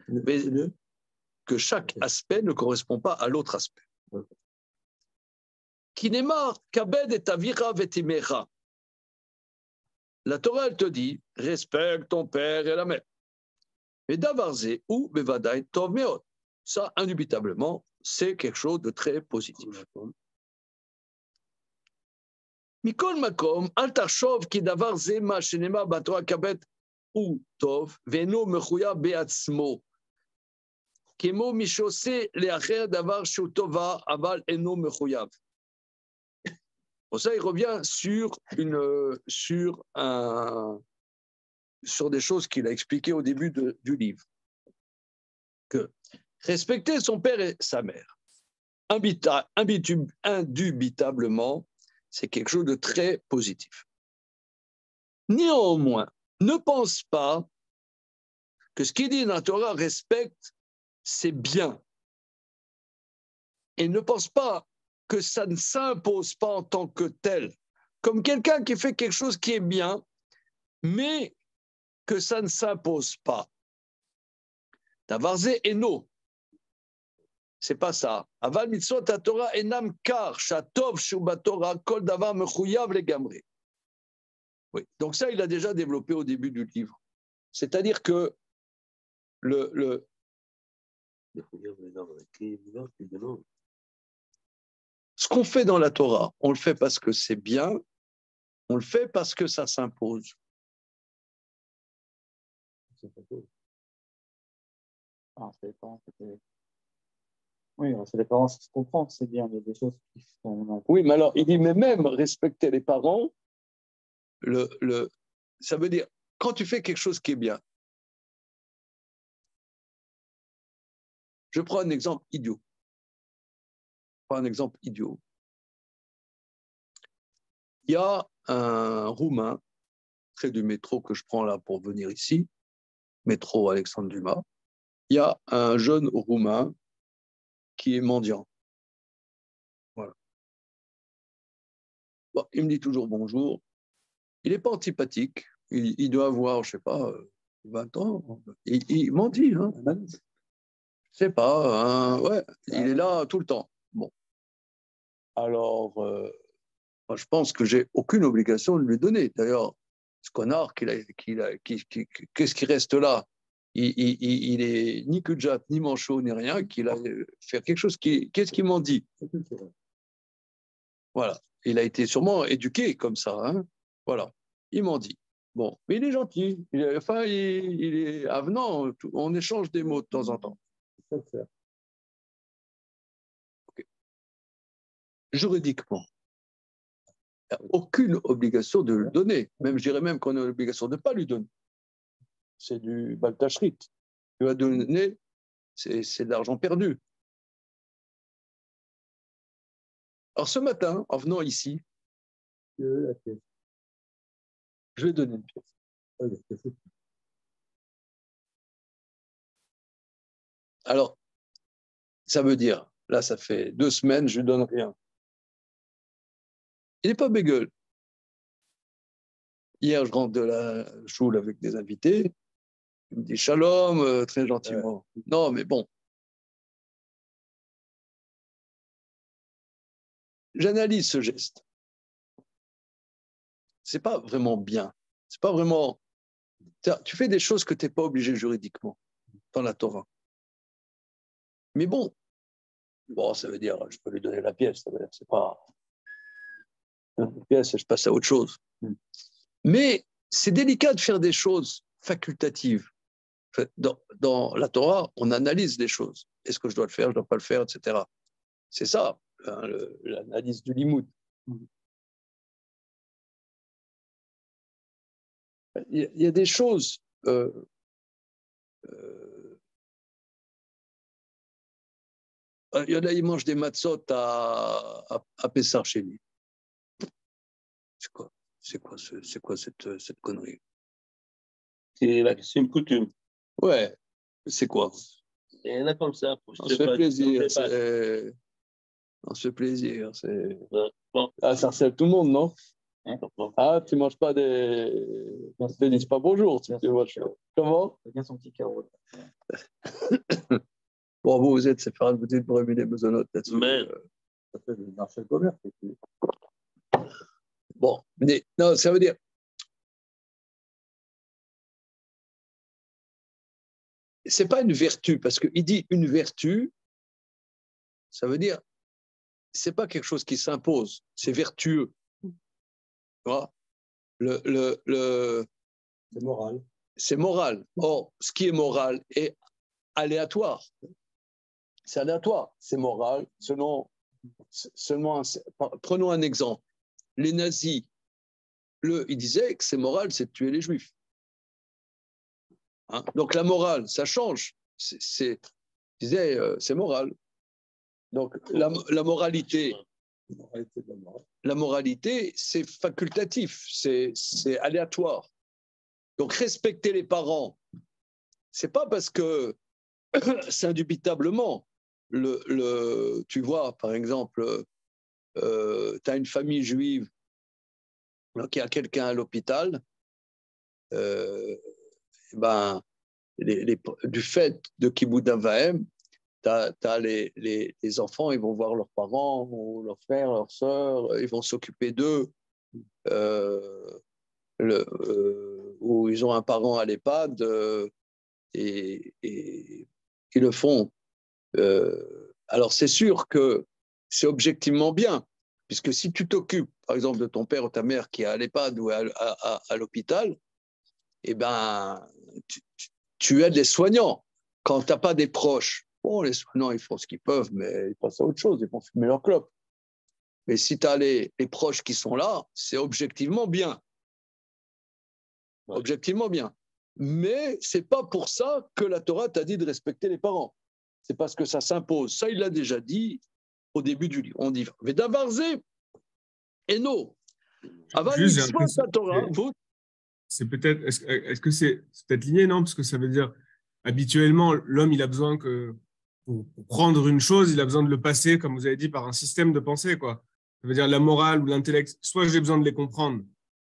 [SPEAKER 1] Mais que chaque aspect ne correspond pas à l'autre aspect. Kinemar, kabed et avira vetimera. La Torah, elle te dit, respecte ton père et la mère. Mais davarze ou bevadai tov meot. Ça, indubitablement, c'est quelque chose de très positif. Mikol makom, al tachov ki davarze ma shenema batora kabed ou tov, veno mechuya beatzmo. Kemo mishose leacher davar shu tova aval eno mechuyav. Pour ça, il revient sur des choses qu'il a expliquées au début du livre. Que Respecter son père et sa mère, indubitablement, c'est quelque chose de très positif. Néanmoins, ne pense pas que ce qui dit dans la Torah respecte, c'est bien. Et ne pense pas que ça ne s'impose pas en tant que tel, comme quelqu'un qui fait quelque chose qui est bien, mais que ça ne s'impose pas. Davarze eno. C'est pas ça. Aval mitzvot Torah enam kar shatov shubatorah kol davar mechuyav legamri. Oui. Donc ça, il a déjà développé au début du livre. C'est-à-dire que ce qu'on fait dans la Torah, on le fait parce que c'est bien, on le fait parce que ça s'impose.
[SPEAKER 6] Oui, c'est les parents, ça se comprend, c'est bien, il y a des choses qui sont...
[SPEAKER 1] Oui, mais alors, il dit, mais même respecter les parents, ça veut dire, quand tu fais quelque chose qui est bien, je prends un exemple idiot. Il y a un Roumain, près du métro que je prends là pour venir ici, métro Alexandre Dumas, il y a un jeune Roumain qui est mendiant. Voilà. Bon, il me dit toujours bonjour. Il n'est pas antipathique. Il doit avoir, je ne sais pas, 20 ans. Il mendie. Hein. Je ne sais pas. Hein, ouais, il est là tout le temps. Bon. Alors, moi, je pense que j'ai aucune obligation de lui donner. D'ailleurs, ce connard, qu'est-ce qui reste là? Il est ni Kudjat, ni manchot, ni rien, qu'il a fait quelque chose qu'est-ce qu'il m'en dit? Voilà. Il a été sûrement éduqué comme ça. Hein. Voilà. Il m'en dit. Bon, mais il est gentil. Il est avenant. On échange des mots de temps en temps. Okay. Juridiquement, il n'y a aucune obligation de le donner. Même, je dirais même qu'on a l'obligation de ne pas lui donner. C'est du baltachrit. Tu vas donner, c'est de l'argent perdu. Alors ce matin, en venant ici, je vais donner une pièce. Alors, ça veut dire, là, ça fait 2 semaines, je ne lui donne rien. Il n'est pas bégueule. Hier, je rentre de la choule avec des invités. Il me dit shalom, très gentiment. Ouais. Non, mais bon. J'analyse ce geste. C'est pas vraiment bien. C'est pas vraiment. Tu fais des choses que tu n'es pas obligé juridiquement dans la Torah. Mais bon, ça veut dire, je peux lui donner la pièce. Ça veut dire, c'est pas la pièce, je passe à autre chose. Mais c'est délicat de faire des choses facultatives. Dans la Torah, on analyse les choses. Est-ce que je dois le faire, je ne dois pas le faire, etc. C'est ça, hein, l'analyse du limoud. Il y a des choses. Il y en a, ils mangent des matzot à Pessar chez lui. C'est quoi cette connerie?
[SPEAKER 7] C'est une coutume.
[SPEAKER 1] Ouais, c'est quoi?
[SPEAKER 7] Il y en a comme ça.
[SPEAKER 1] On se fait plaisir. On se fait plaisir. Bon. Ah, ça harcèle tout le monde, non? Ah, tu ne manges pas des. Tu ne te dis pas bonjour. Tu vois. Comment?
[SPEAKER 6] C'est bien son petit carreau.
[SPEAKER 1] Bon, vous êtes séparés de bouteilles pour éminer besonotes là-dessus.
[SPEAKER 7] Mais.
[SPEAKER 2] Ça fait le marché de commerce.
[SPEAKER 1] Bon, mais non, ça veut dire. Ce n'est pas une vertu, parce qu'il dit une vertu, ça veut dire, ce n'est pas quelque chose qui s'impose, c'est vertueux. Tu vois?
[SPEAKER 2] C'est moral.
[SPEAKER 1] C'est moral. Or, ce qui est moral est aléatoire. C'est aléatoire, c'est moral. Prenons un exemple. Les nazis, ils disaient que c'est moral, c'est de tuer les juifs. Hein? Donc la morale, ça change. Il disait, c'est moral. Donc, la moralité, la moralité, c'est facultatif, c'est aléatoire. Donc, respecter les parents, c'est pas parce que c'est indubitablement, tu vois, par exemple, tu as une famille juive qui a quelqu'un à l'hôpital, ben, du fait de Kibbutz Avahem, t'as les enfants, ils vont voir leurs parents, ou leurs frères, leurs sœurs, ils vont s'occuper d'eux, ou ils ont un parent à l'EHPAD, et ils le font. Alors c'est sûr que c'est objectivement bien, puisque si tu t'occupes, par exemple, de ton père ou ta mère qui est à l'EHPAD ou à l'hôpital, eh ben, tu aides les soignants. Quand tu n'as pas des proches, bon, les soignants, ils font ce qu'ils peuvent, mais ils passent à autre chose, ils vont fumer leur clope. Mais si tu as les proches qui sont là, c'est objectivement bien. Objectivement bien. Mais ce n'est pas pour ça que la Torah t'a dit de respecter les parents. C'est parce que ça s'impose. Ça, il l'a déjà dit au début du livre. On dit « Vedavarze eno » Aval mitzvot la Torah.
[SPEAKER 3] C'est peut-être, est-ce que c'est peut-être lié, non? Parce que ça veut dire, habituellement, l'homme, il a besoin que, pour prendre une chose, il a besoin de le passer, comme vous avez dit, par un système de pensée, quoi. Ça veut dire la morale ou l'intellect. Soit j'ai besoin de les comprendre,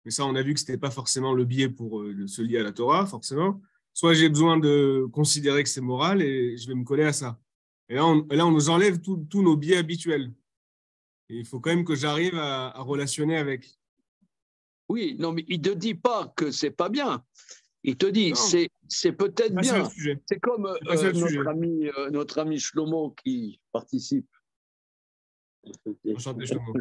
[SPEAKER 3] mais ça, on a vu que ce n'était pas forcément le biais pour se lier à la Torah, forcément. Soit j'ai besoin de considérer que c'est moral et je vais me coller à ça. Et là, on nous enlève tous nos biais habituels. Et il faut quand même que j'arrive à relationner avec.
[SPEAKER 1] Oui, non, mais il ne te dit pas que c'est pas bien. Il te dit, c'est peut-être bien. C'est comme notre ami Shlomo qui participe.
[SPEAKER 3] Enchanté, Shlomo.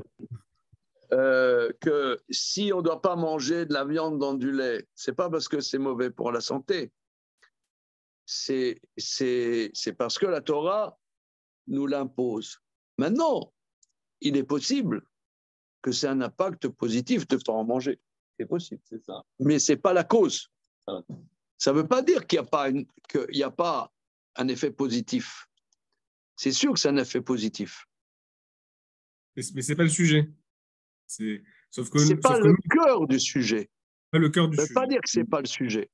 [SPEAKER 1] Que si on ne doit pas manger de la viande dans du lait, ce n'est pas parce que c'est mauvais pour la santé. C'est parce que la Torah nous l'impose. Maintenant, il est possible que c'est un impact positif de pas en manger. C'est possible, c'est ça. Mais ce n'est pas la cause. Ça ne veut pas dire qu'il n'y a pas un effet positif. C'est sûr que c'est un effet positif.
[SPEAKER 3] Mais ce n'est pas le sujet.
[SPEAKER 1] Sauf que ce n'est pas le cœur du sujet.
[SPEAKER 3] Pas le cœur du
[SPEAKER 1] sujet. Ça ne veut pas dire que ce n'est pas le sujet.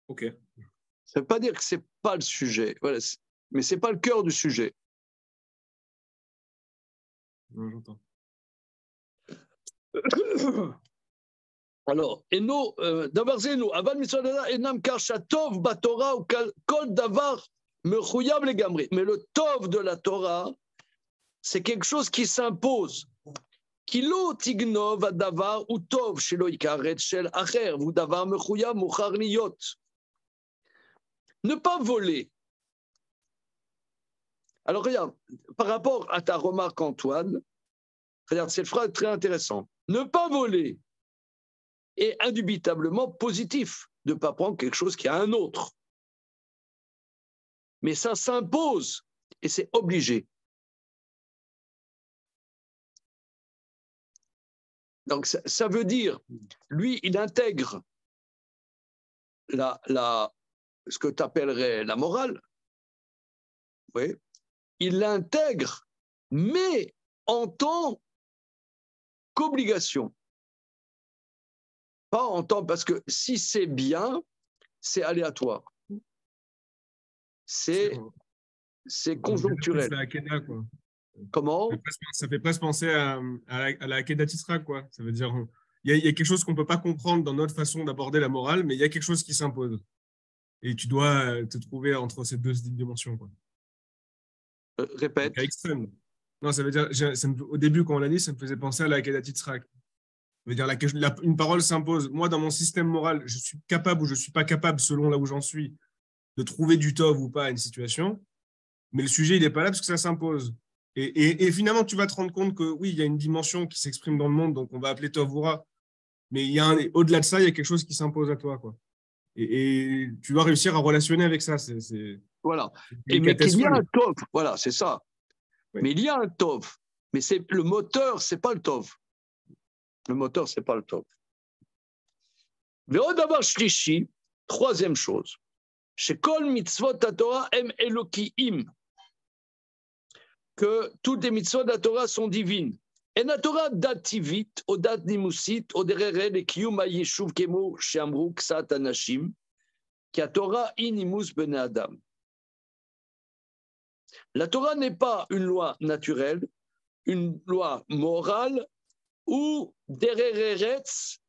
[SPEAKER 3] OK.
[SPEAKER 1] Ça ne veut pas dire que ce n'est pas le sujet. Voilà. Mais ce n'est pas le cœur du sujet.
[SPEAKER 3] Non, j'entends.
[SPEAKER 1] Alors, eno, davar zenu, aval mitzvah enam karsha tov batorah ou kol davar mechuyab legamri. Mais le tov de la Torah, c'est quelque chose qui s'impose. Kilo tignov adavar ou tov shelo ikaret shel acher, ou davar mechuyab muchar liyot. Ne pas voler. Alors, regarde, par rapport à ta remarque, Antoine, regarde, cette phrase est très intéressante. Ne pas voler est indubitablement positif, de ne pas prendre quelque chose qui a un autre. Mais ça s'impose et c'est obligé. Donc, ça veut dire, lui, il intègre ce que tu appellerais la morale. Oui. Il l'intègre, mais en tant qu'obligation. Pas en tant, parce que si c'est bien, c'est aléatoire. C'est conjoncturel.
[SPEAKER 3] La Hakeda, quoi.
[SPEAKER 1] Comment?
[SPEAKER 3] Ça fait presque penser à la Hakeda Tisra, quoi. Ça veut dire, il y a quelque chose qu'on ne peut pas comprendre dans notre façon d'aborder la morale, mais il y a quelque chose qui s'impose. Et tu dois te trouver entre ces deux dimensions, quoi.
[SPEAKER 1] Répète.
[SPEAKER 3] Donc, à extrême. Non, ça veut dire, au début, quand on l'a dit, ça me faisait penser à la Hakeda Tisra. Ça veut dire, une parole s'impose. Moi, dans mon système moral, je suis capable ou je ne suis pas capable, selon là où j'en suis, de trouver du tov ou pas à une situation. Mais le sujet, il n'est pas là parce que ça s'impose. Et finalement, tu vas te rendre compte que oui, il y a une dimension qui s'exprime dans le monde, donc on va appeler tov ou ra. Mais au-delà de ça, il y a quelque chose qui s'impose à toi, quoi. Et tu dois réussir à relationner avec ça.
[SPEAKER 1] Voilà. Mais qu'il y a un tov, voilà, c'est ça. Oui. Mais il y a un tov. Mais le moteur, ce n'est pas le tov. Le moteur, ce n'est pas le tov. Véro d'abord shlishi, troisième chose. Shekol mitzvot Torah em Elokiim, que toutes les mitzvot de la Torah sont divines. Et la Torah dativit, odat nimusit, oderere le kiyum hayeshuv kemo sheamru ksat anashim, ki a Torah inimus bene Adam. La Torah n'est pas une loi naturelle, une loi morale, ou dereretz,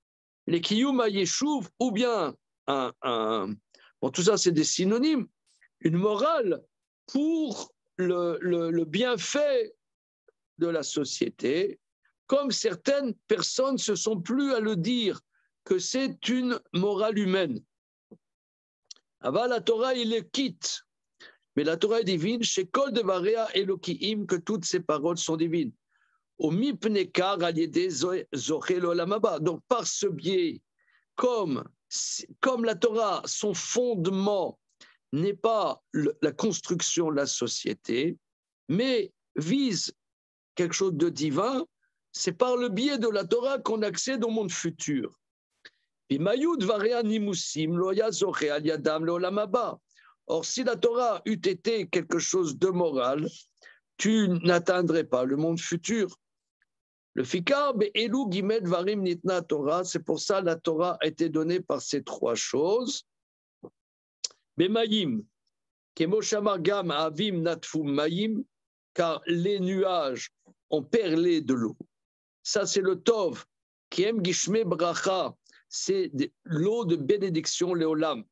[SPEAKER 1] les kiyum hayeshuv, ou bien bon, tout ça c'est des synonymes, une morale pour le bienfait de la société, comme certaines personnes se sont plus à le dire que c'est une morale humaine. Avant la Torah, il le quitte, mais la Torah est divine, chez Kol Devarea Elokiim, que toutes ces paroles sont divines. Au Mipnekar Aliede Zochel Olam Haba. Donc par ce biais, comme la Torah, son fondement n'est pas la construction de la société, mais vise quelque chose de divin, c'est par le biais de la Torah qu'on accède au monde futur. Or, si la Torah eût été quelque chose de moral, tu n'atteindrais pas le monde futur. Le fikar be'elu gimel varim nitna Torah, c'est pour ça que la Torah a été donnée par ces trois choses. Bemayim, kemo shamar gam avim natfum mayim, car les nuages ont perlé de l'eau. Ça, c'est le tov, qui aime gishme bracha, c'est l'eau de bénédiction, léolam.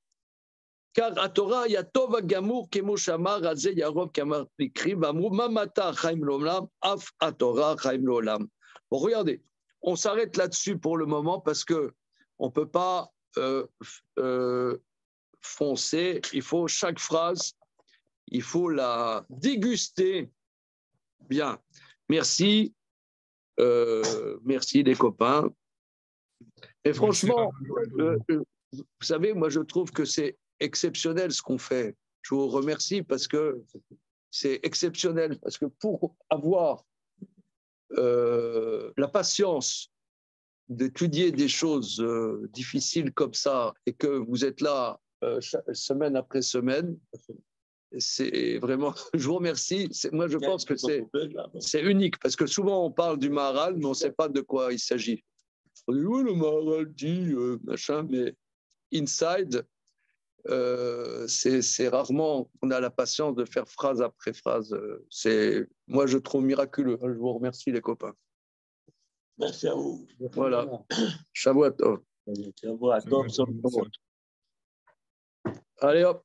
[SPEAKER 1] Car à Torah, il y a tov agamour, kemo shamar, razé yarov kamar likri, vamru, mamata chaim l'olam, af à Torah chaim l'olam. Bon, regardez, on s'arrête là-dessus pour le moment parce que on peut pas foncer. Il faut chaque phrase, il faut la déguster. Bien, merci, merci les copains. Et franchement, vous savez, moi je trouve que c'est exceptionnel ce qu'on fait. Je vous remercie parce que c'est exceptionnel, parce que pour avoir la patience d'étudier des choses difficiles comme ça et que vous êtes là semaine après semaine, c'est vraiment, je vous remercie. Moi, je pense que c'est unique parce que souvent on parle du Maharal, mais on ne sait pas de quoi il s'agit. On dit, oui, le Maharal dit machin, mais inside, c'est rarement qu'on a la patience de faire phrase après phrase. Moi, je trouve miraculeux. Je vous remercie, les copains.
[SPEAKER 7] Merci à vous.
[SPEAKER 1] Voilà. Shavuot Tov.
[SPEAKER 7] Shavuot Tov.
[SPEAKER 1] Allez hop.